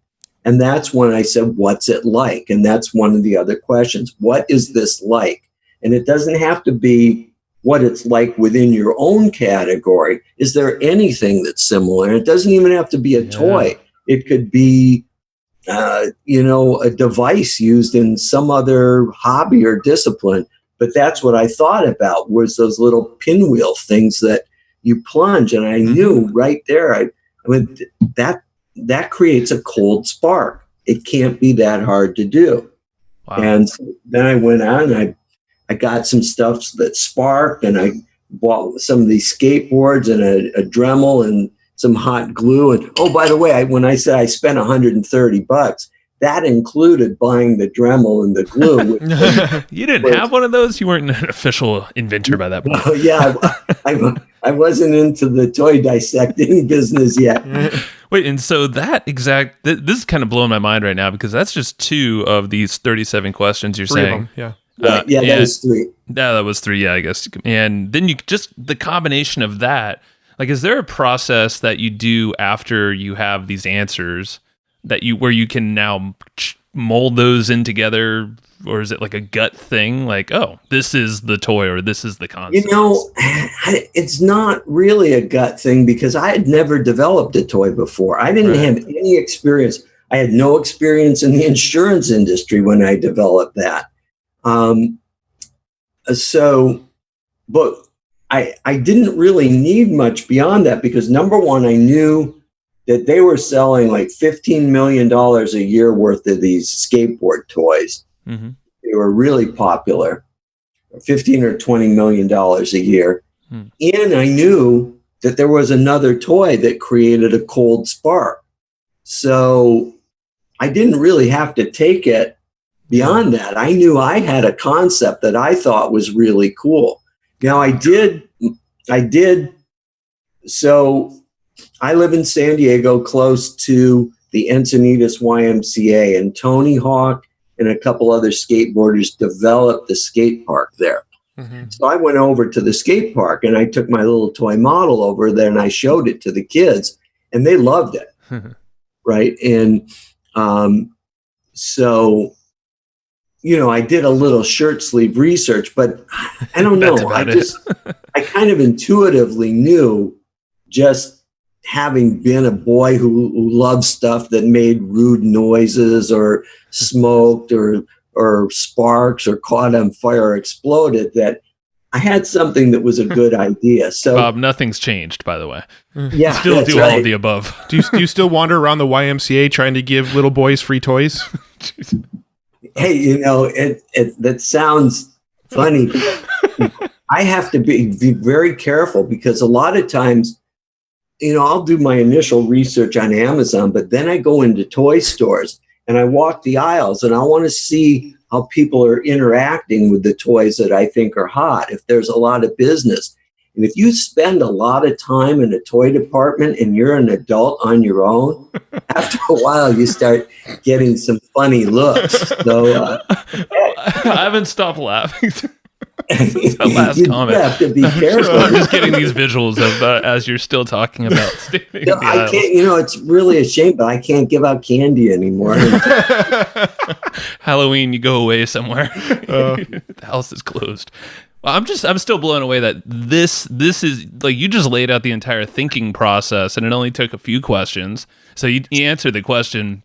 And that's when I said, what's it like? And that's one of the other questions. What is this like? And it doesn't have to be what it's like within your own category. Is there anything that's similar? And it doesn't even have to be a toy. It could be, a device used in some other hobby or discipline. But that's what I thought about, was those little pinwheel things that you plunge. And I knew right there, that creates a cold spark. It can't be that hard to do. Wow. And so then I went on and I got some stuff that sparked, and I bought some of these skateboards and a Dremel and some hot glue. And oh, by the way, when I said I spent $130, that included buying the Dremel and the glue. You didn't have one of those? You weren't an official inventor by that point. Yeah, I wasn't into the toy dissecting business yet. Wait, and so this is kind of blowing my mind right now, because that's just 2 of these 37 questions you're saying. Yeah. That was 3. That was 3, yeah, I guess. And then you just, the combination of that, like, is there a process that you do after you have these answers where you can now mold those in together, or is it like a gut thing? Like, oh, this is the toy, or this is the concept? It's not really a gut thing, because I had never developed a toy before. I didn't have any experience. I had no experience in the insurance industry when I developed that. But I didn't really need much beyond that, because number one, I knew that they were selling like $15 million a year worth of these skateboard toys. They were really popular, $15 or $20 million a year. And I knew that there was another toy that created a cold spark. So I didn't really have to take it beyond that. I knew I had a concept that I thought was really cool. Now I did. So I live in San Diego, close to the Encinitas YMCA, and Tony Hawk and a couple other skateboarders developed the skate park there. So I went over to the skate park and I took my little toy model over there and I showed it to the kids and they loved it. Right. And so, I did a little shirt sleeve research, but I don't know. I kind of intuitively knew, just having been a boy who loved stuff that made rude noises or smoked or sparks or caught on fire or exploded, that I had something that was a good idea. So, Bob, nothing's changed, by the way. Yeah, still do all of the above. Do you still wander around the YMCA trying to give little boys free toys? Hey, that sounds funny. I have to be very careful because a lot of times, I'll do my initial research on Amazon, but then I go into toy stores and I walk the aisles and I want to see how people are interacting with the toys that I think are hot, if there's a lot of business. And if you spend a lot of time in a toy department and you're an adult on your own, after a while you start getting some funny looks. So I haven't stopped laughing. That's the last you comment. have to be careful. I'm just getting these visuals of as you're still talking about standing in the I aisles. can't. It's really a shame, but I can't give out candy anymore. Halloween, you go away somewhere. The house is closed. Well, I'm still blown away that this is like, you just laid out the entire thinking process, and it only took a few questions. So you answered the question,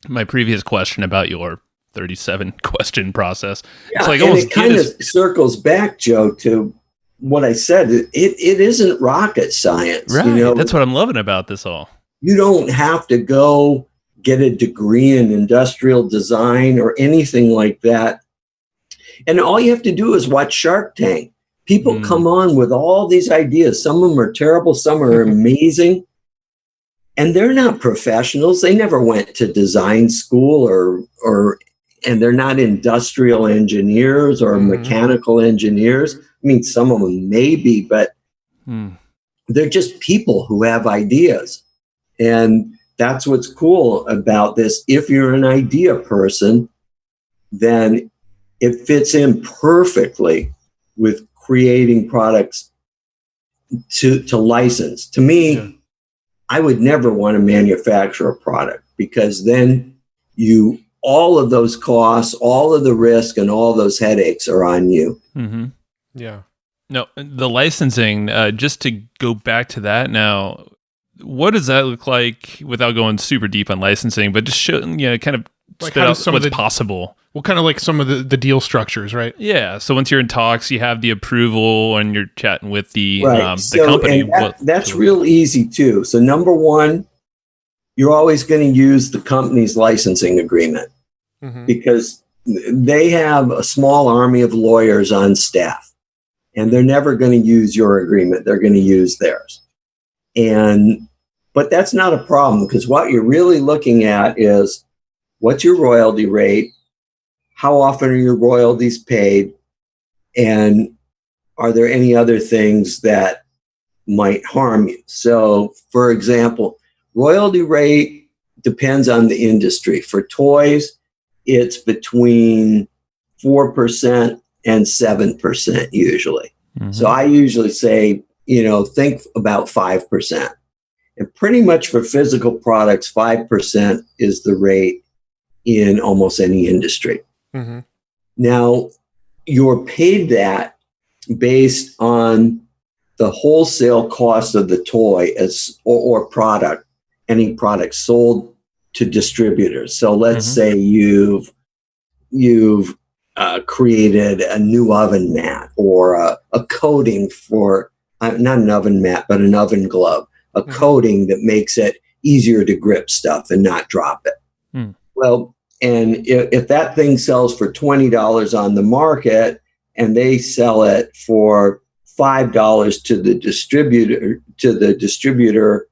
my previous question about your 37 question process. Yeah, it's like and almost it kind of circles back, Joe, to what I said. It isn't rocket science. Right. That's what I'm loving about this all. You don't have to go get a degree in industrial design or anything like that. And all you have to do is watch Shark Tank. People come on with all these ideas. Some of them are terrible. Some are amazing. And they're not professionals. They never went to design school and they're not industrial engineers or mechanical engineers. I mean, some of them maybe, but they're just people who have ideas. And that's what's cool about this. If you're an idea person, then it fits in perfectly with creating products to license. To me, I would never want to manufacture a product, because then all of those costs, all of the risk, and all those headaches are on you. Yeah. No, the licensing, just to go back to that now, what does that look like, without going super deep on licensing, but just show, kind of Like spit out what's possible? Well, kind of like some of the deal structures, right? Yeah. So once you're in talks, you have the approval and you're chatting with the the company. And that's real easy too. So number one, you're always going to use the company's licensing agreement, because they have a small army of lawyers on staff, and they're never going to use your agreement. They're going to use theirs. But that's not a problem, because what you're really looking at is, what's your royalty rate? How often are your royalties paid? And are there any other things that might harm you? So, for example, royalty rate depends on the industry. For toys, it's between 4% and 7% usually. So I usually say, think about 5%. And pretty much for physical products, 5% is the rate in almost any industry. Now, you're paid that based on the wholesale cost of the toy or product, any product sold to distributors. So let's say you've created a new oven mat, or a coating for, not an oven mat, but an oven glove, a coating that makes it easier to grip stuff and not drop it. Well, and if that thing sells for $20 on the market and they sell it for $5 to the distributor,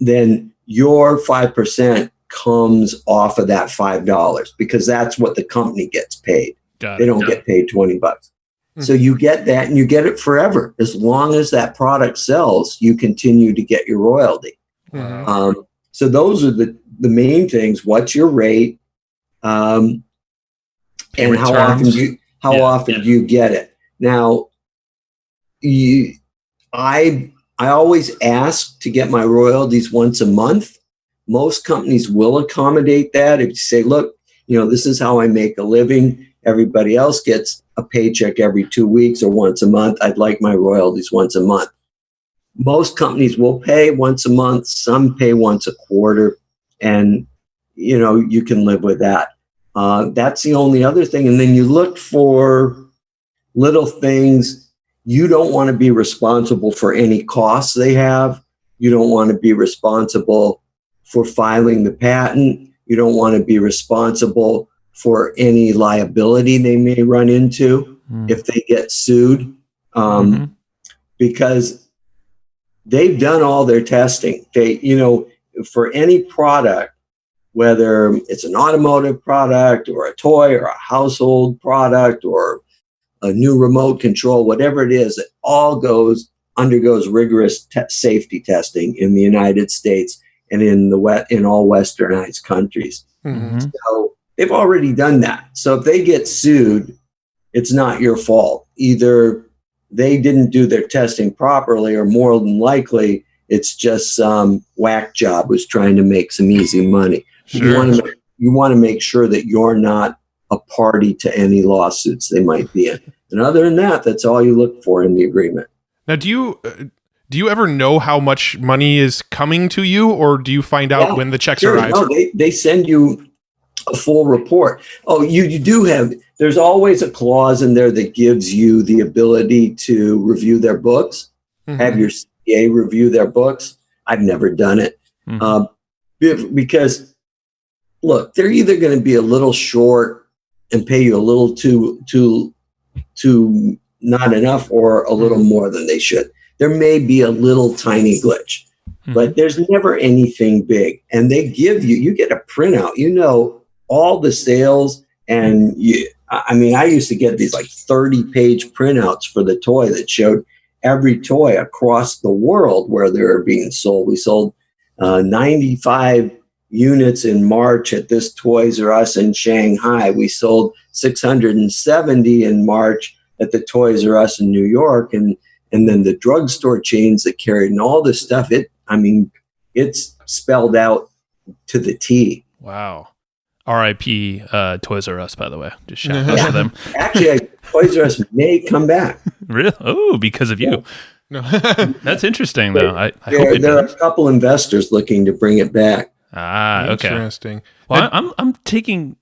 then your 5% comes off of that $5 because that's what the company gets paid. They don't get paid $20. Mm-hmm. So you get that, and you get it forever. As long as that product sells, you continue to get your royalty. Mm-hmm. So those are the main things. What's your rate? And how often do you get it? Now, I always ask to get my royalties once a month. Most companies will accommodate that. If you say, look, this is how I make a living. Everybody else gets a paycheck every 2 weeks or once a month. I'd like my royalties once a month. Most companies will pay once a month. Some pay once a quarter. And, you can live with that. That's the only other thing. And then you look for little things. You don't want to be responsible for any costs they have. You don't want to be responsible for filing the patent. You don't want to be responsible for any liability they may run into if they get sued, because they've done all their testing. They, for any product, whether it's an automotive product or a toy or a household product or a new remote control, whatever it is, it all undergoes rigorous safety testing in the United States and in all westernized countries. Mm-hmm. So they've already done that. So if they get sued, it's not your fault. Either they didn't do their testing properly, or more than likely, it's just some whack job who's trying to make some easy money. Sure. You want to make sure that you're not a party to any lawsuits they might be in. And other than that, that's all you look for in the agreement. Now, do you ever know how much money is coming to you, or do you find out when the checks arrive? No, they send you a full report. Oh, you do have, there's always a clause in there that gives you the ability to review their books, have your CPA review their books. I've never done it because, look, they're either going to be a little short and pay you a little too not enough, or a little more than they should. There may be a little tiny glitch, but there's never anything big. And they give you get a printout, all the sales. And I used to get these like 30-page printouts for the toy that showed every toy across the world where they were being sold. We sold 95 units in March at this Toys R Us in Shanghai. We sold 670 in March at the Toys R Us in New York, and then the drugstore chains that carried and all this stuff. It's spelled out to the T. Wow. R.I.P. Toys R Us, by the way. Just shout out to them. Actually, Toys R Us may come back. Really? Oh, because of you. No. That's interesting, though. I hope there are a couple investors looking to bring it back. Ah, okay. Interesting. Well, I'm taking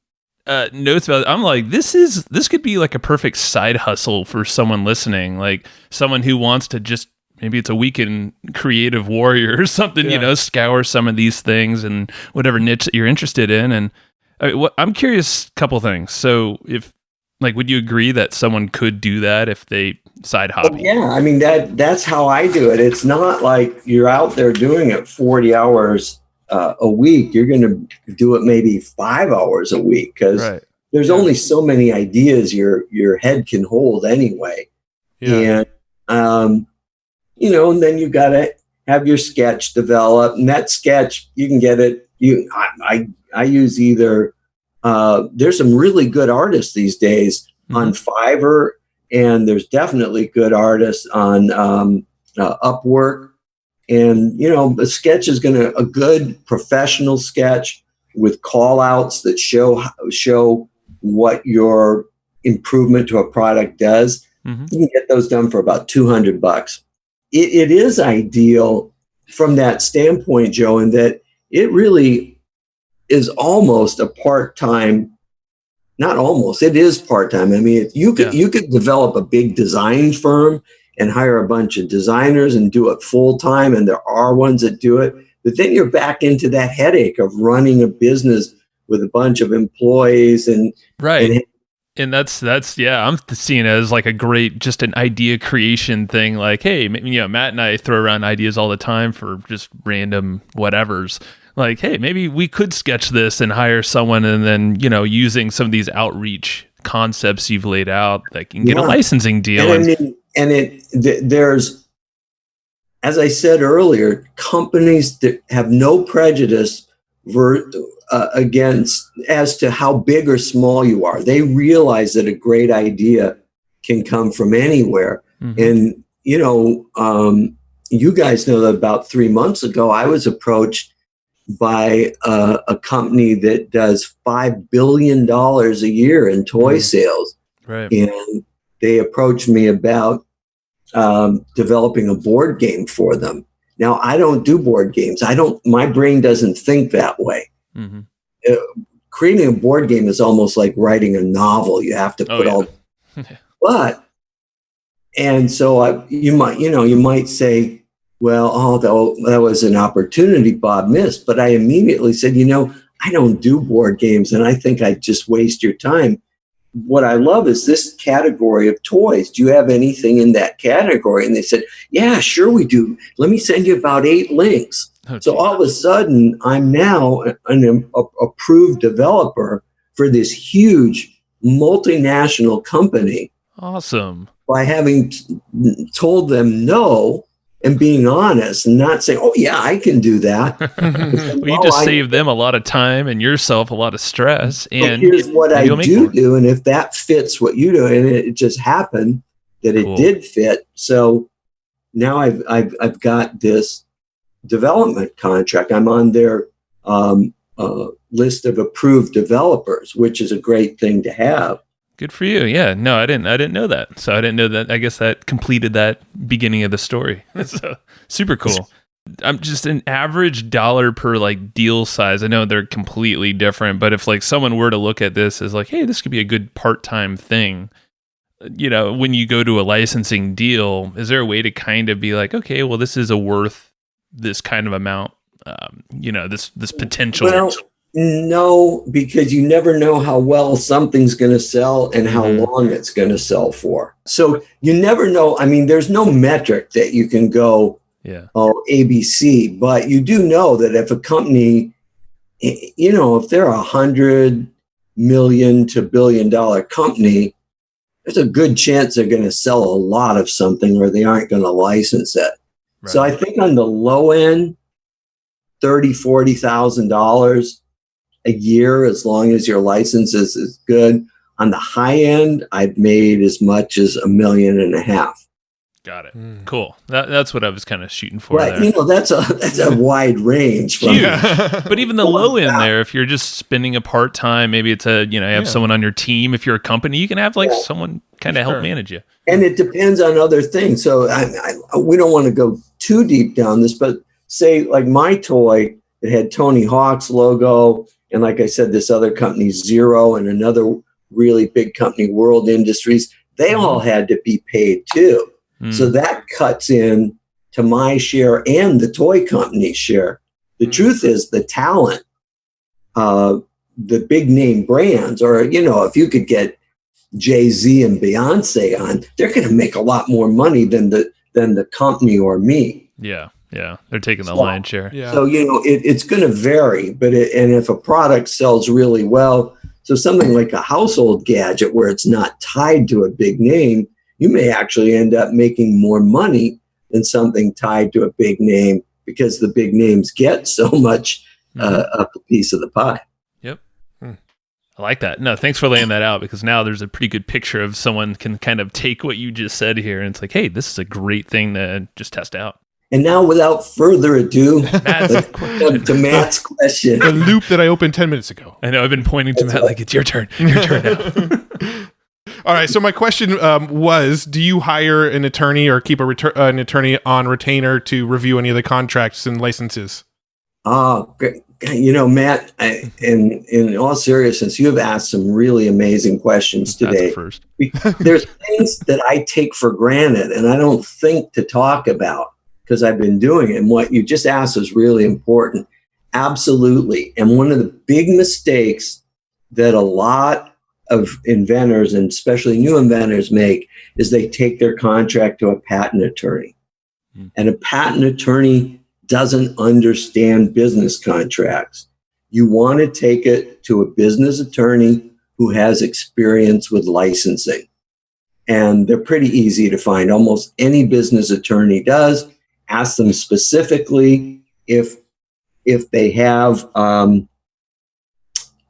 notes about it. I'm like, this could be like a perfect side hustle for someone listening, like someone who wants to just, maybe it's a weekend creative warrior or something, scour some of these things and whatever niche that you're interested in. And I'm curious, couple things. So would you agree that someone could do that if they side hobby? Yeah, that's how I do it. It's not like you're out there doing it 40 hours a week. You're going to do it maybe 5 hours a week, because there's only so many ideas your head can hold anyway. Yeah. And and then you got to have your sketch develop, and that sketch you can get it. I use either. There's some really good artists these days on Fiverr, and there's definitely good artists on Upwork. And, a sketch is a good professional sketch with call outs that show what your improvement to a product does. You can get those done for about $200. It is ideal from that standpoint, Joe, in that it really is almost a part-time, not almost, it is part-time. You could develop a big design firm and hire a bunch of designers and do it full-time, and there are ones that do it. But then you're back into that headache of running a business with a bunch of employees and And that's yeah, I'm seeing it as like a great, just an idea creation thing. Like, hey, Matt and I throw around ideas all the time for just random whatevers. Like, hey, maybe we could sketch this and hire someone, and then using some of these outreach concepts you've laid out, that can get a licensing deal. There's, as I said earlier, companies that have no prejudice against as to how big or small you are. They realize that a great idea can come from anywhere. And you guys know that about 3 months ago, I was approached by a company that does $5 billion a year in toy sales. Right. And they approached me about developing a board game for them. Now, I don't do board games. My brain doesn't think that way. Creating a board game is almost like writing a novel. You have to put and so you might say, well, that was an opportunity Bob missed. But I immediately said, I don't do board games, and I think I'd just waste your time. What I love is this category of toys. Do you have anything in that category? And they said, yeah, sure we do. Let me send you about 8 links. So all of a sudden, I'm now an approved developer for this huge multinational company. Awesome. By having told them no and being honest and not saying, oh, yeah, I can do that. Well, you just saved them a lot of time and yourself a lot of stress. And here's what I do. And if that fits what you do, and it just happened that it did fit. So now I've got this development contract. I'm on their list of approved developers, which is a great thing to have. Good for you. Yeah. No, I didn't know that. So I didn't know that. I guess that completed that beginning of the story. So super cool. I'm just an average dollar per like deal size. I know they're completely different, but if like someone were to look at this as like, hey, this could be a good part-time thing, when you go to a licensing deal, is there a way to kind of be like, okay, well, this is worth this kind of amount, this potential? Well, no, because you never know how well something's going to sell and how long it's going to sell for. So you never know. I mean, there's no metric that you can go, ABC, but you do know that if a company, if they're $100 million to $1 billion company, there's a good chance they're going to sell a lot of something or they aren't going to license it. Right. So I think on the low end, $30,000, $40,000 a year, as long as your license is good. On the high end, I've made as much as $1.5 million. Got it. Cool. That's what I was kind of shooting for. Right. There. That's a wide range. Huge. But even the low end there, if you're just spending a part-time, maybe it's you have someone on your team. If you're a company, you can have like someone kind of help manage you. And it depends on other things. So we don't want to go too deep down this, but say like my toy, it had Tony Hawk's logo. And like I said, this other company, Zero, and another really big company, World Industries, they all had to be paid too. So that cuts in to my share and the toy company's share. The truth is the talent, the big name brands, or, if you could get Jay-Z and Beyonce on, they're going to make a lot more money than the company or me. Yeah. Yeah, they're taking the lion's share. Yeah. So, it's going to vary, and if a product sells really well, so something like a household gadget where it's not tied to a big name, you may actually end up making more money than something tied to a big name because the big names get so much a piece of the pie. Yep. I like that. No, thanks for laying that out, because now there's a pretty good picture of someone can kind of take what you just said here, and it's like, hey, this is a great thing to just test out. And now, without further ado, to Matt's question. The loop that I opened 10 minutes ago. I know, I've been pointing to Matt like, it's your turn. Your turn now. All right, so my question was, do you hire an attorney or keep an attorney on retainer to review any of the contracts and licenses? Matt, in all seriousness, you have asked some really amazing questions today. First. There's things that I take for granted and I don't think to talk about because I've been doing it. And what you just asked is really important. Absolutely. And one of the big mistakes that a lot of inventors, and especially new inventors, make is they take their contract to a patent attorney. And a patent attorney doesn't understand business contracts. You want to take it to a business attorney who has experience with licensing. And they're pretty easy to find. Almost any business attorney does. Ask them specifically if they have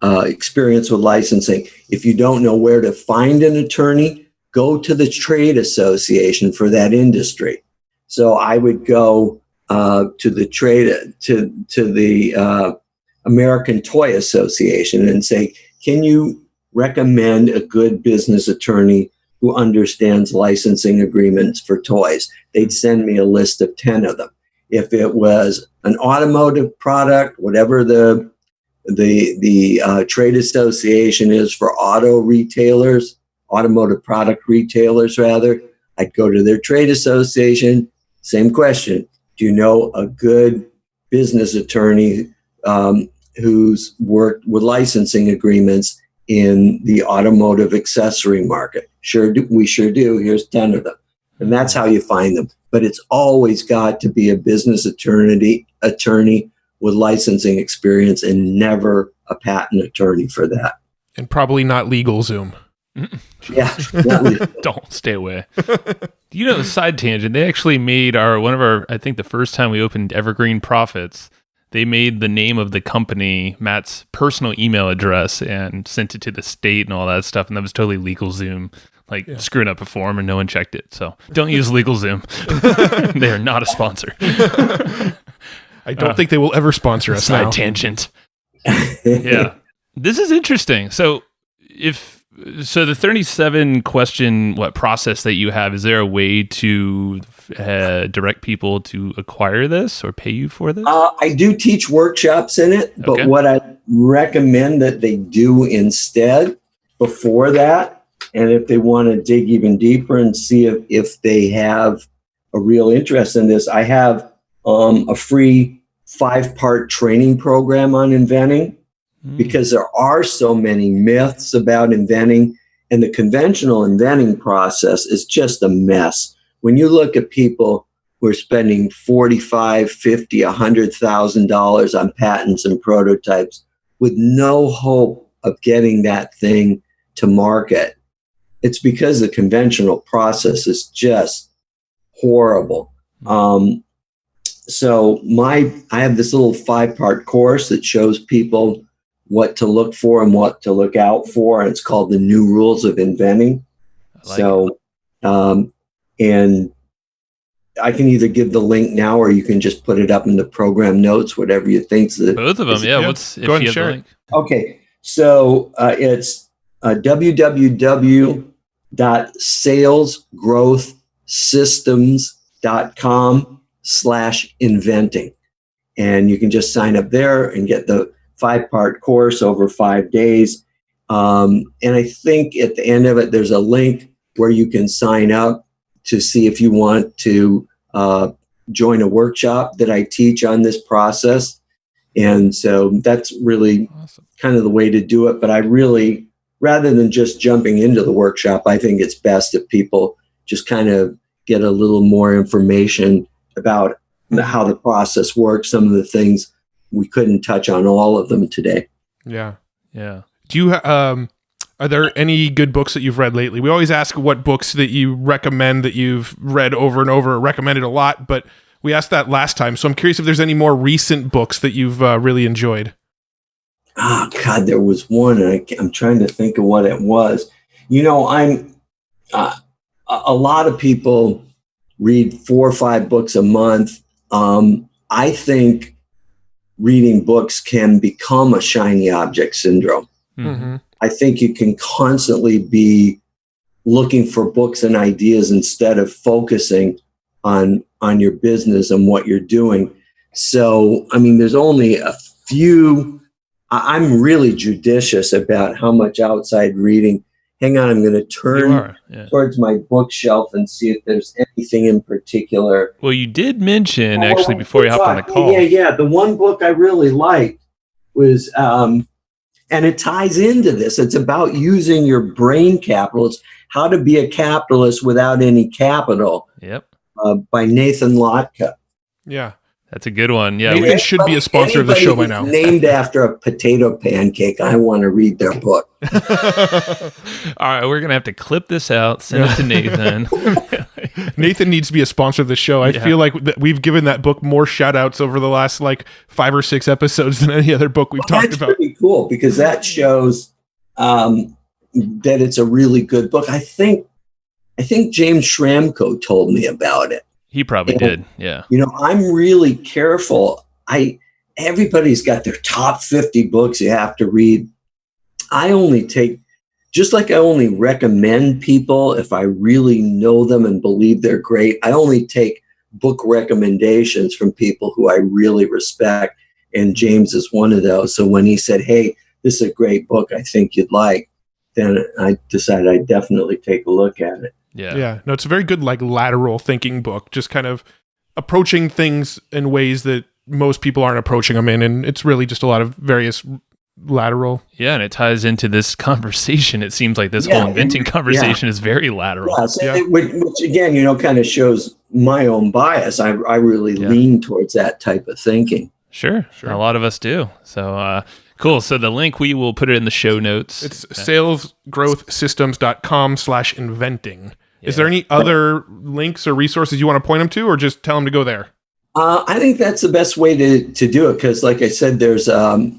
experience with licensing. If you don't know where to find an attorney, go to the trade association for that industry. So I would go to the American Toy Association and say, can you recommend a good business attorney who understands licensing agreements for toys? They'd send me a list of 10 of them. If it was an automotive product, whatever the trade association is for automotive product retailers rather, I'd go to their trade association. Same question. Do you know a good business attorney who's worked with licensing agreements in the automotive accessory market? We sure do. Here's 10 of them. And that's how you find them. But it's always got to be a business attorney with licensing experience, and never a patent attorney for that. And probably not LegalZoom. Yeah. Not legal. Don't stay away. Side tangent, they actually made I think the first time we opened Evergreen Profits, they made the name of the company Matt's personal email address and sent it to the state and all that stuff. And that was totally LegalZoom, screwing up a form and no one checked it. So don't use LegalZoom. They are not a sponsor. I don't think they will ever sponsor us now. Side tangent. Yeah. This is interesting. So the 37 question process that you have, is there a way to direct people to acquire this or pay you for this? I do teach workshops in it, but what I recommend that they do instead before that, and if they want to dig even deeper and see if they have a real interest in this, I have a free 5-part training program on inventing, because there are so many myths about inventing, and the conventional inventing process is just a mess. When you look at people who are spending $45,000, $50,000, $100,000 on patents and prototypes with no hope of getting that thing to market, it's because the conventional process is just horrible. So I have this little 5-part course that shows people what to look for and what to look out for, and it's called The New Rules of Inventing. And I can either give the link now, or you can just put it up in the program notes, whatever you think. Both of them, yeah. Go ahead and share it. Okay, so it's www.salesgrowthsystems.com/inventing. And you can just sign up there and get the 5-part course over 5 days. And I think at the end of it, there's a link where you can sign up to see if you want to join a workshop that I teach on this process. And so that's really kind of the way to do it. But I really, rather than just jumping into the workshop, I think it's best if people just kind of get a little more information about how the process works, some of the things. We couldn't touch on all of them today. Yeah. Do you, are there any good books that you've read lately? We always ask what books that you recommend that you've read over and over, recommended a lot, but we asked that last time. So I'm curious if there's any more recent books that you've really enjoyed. Oh God, there was one, and I'm trying to think of what it was. A lot of people read 4 or 5 books a month. I think reading books can become a shiny object syndrome. Mm-hmm. I think you can constantly be looking for books and ideas instead of focusing on your business and what you're doing. So, there's only a few. I'm really judicious about how much outside reading. Hang on, I'm going to turn towards my bookshelf and see if there's anything in particular. Well, you did mention, before you hop on the call. Yeah. The one book I really liked was And it ties into this. It's about using your brain capital. It's How to Be a Capitalist Without Any Capital. Yep. By Nathan Lotka. Yeah. That's a good one. Yeah. Nathan should be a sponsor of the show by now. Named after a potato pancake. I want to read their book. All right. We're going to have to clip this out, send it to Nathan. Nathan needs to be a sponsor of the show. I feel like we've given that book more shout outs over the last like 5 or 6 episodes than any other book we've talked about. That's pretty cool because that shows that it's a really good book. I think James Schramko told me about it. He probably did. Yeah. I'm really careful. Everybody's got their top 50 books you have to read. I only recommend people if I really know them and believe they're great. I only take book recommendations from people who I really respect. And James is one of those. So when he said, hey, this is a great book I think you'd like, then I decided I'd definitely take a look at it. Yeah. No, it's a very good like lateral thinking book, just kind of approaching things in ways that most people aren't approaching them in. And it's really just a lot of various lateral. Yeah. And it ties into this conversation. It seems like this whole inventing conversation is very lateral. Which again, kind of shows my own bias. I really lean towards that type of thinking. Sure. A lot of us do. So, cool. So the link, we will put it in the show notes. It's salesgrowthsystems.com/inventing. Yeah. Is there any other links or resources you want to point them to, or just tell them to go there? I think that's the best way to do it. Because like I said, there's a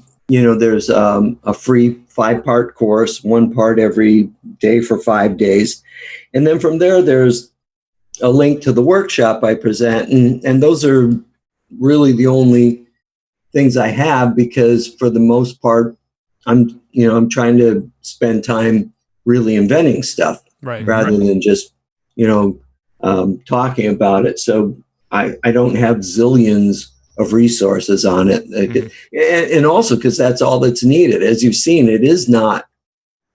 free 5-part course, 1 part every day for 5 days. And then from there's a link to the workshop I present. And those are really the only things I have, because for the most part, I'm trying to spend time really inventing stuff rather than just, talking about it. So I don't have zillions of resources on it. And also because that's all that's needed. As you've seen, it is not,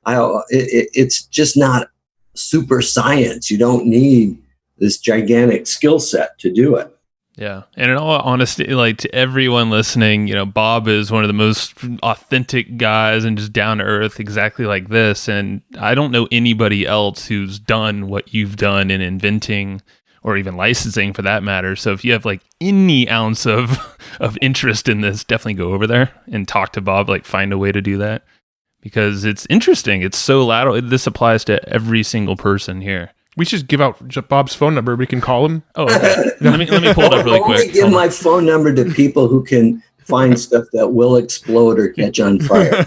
it's just not super science. You don't need this gigantic skill set to do it. Yeah. And in all honesty, like to everyone listening, Bob is one of the most authentic guys and just down to earth, exactly like this. And I don't know anybody else who's done what you've done in inventing or even licensing for that matter. So if you have like any ounce of interest in this, definitely go over there and talk to Bob, like find a way to do that, because it's interesting. It's so lateral. This applies to every single person here. We should give out Bob's phone number. We can call him. Oh, okay. let me pull it up really quick. I only give my phone number to people who can find stuff that will explode or catch on fire.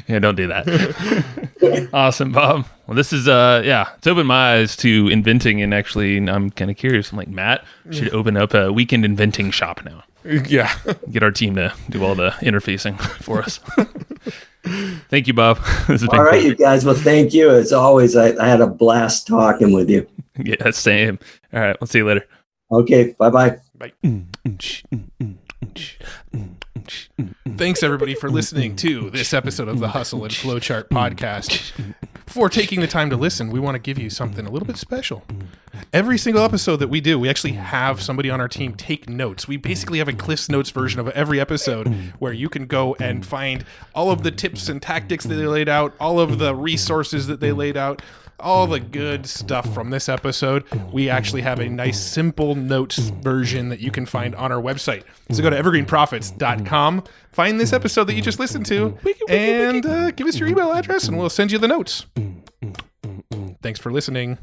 Yeah, don't do that. Awesome, Bob. Well, this is it's opened my eyes to inventing, and actually, I'm kind of curious. I'm like, Matt should open up a weekend inventing shop now. Yeah, get our team to do all the interfacing for us. Thank you, Bob. This has been all right, you guys. Well, thank you. As always, I had a blast talking with you. Yeah, same. All right, we'll see you later. Okay, bye-bye. Bye. Thanks, everybody, for listening to this episode of the Hustle and Flowchart podcast. Before taking the time to listen, we want to give you something a little bit special. Every single episode that we do, we actually have somebody on our team take notes. We basically have a Cliff's Notes version of every episode where you can go and find all of the tips and tactics that they laid out, all of the resources that they laid out, all the good stuff from this episode. We actually have a nice simple notes version that you can find on our website. So go to evergreenprofits.com, find this episode that you just listened to, and give us your email address and we'll send you the notes. Thanks for listening.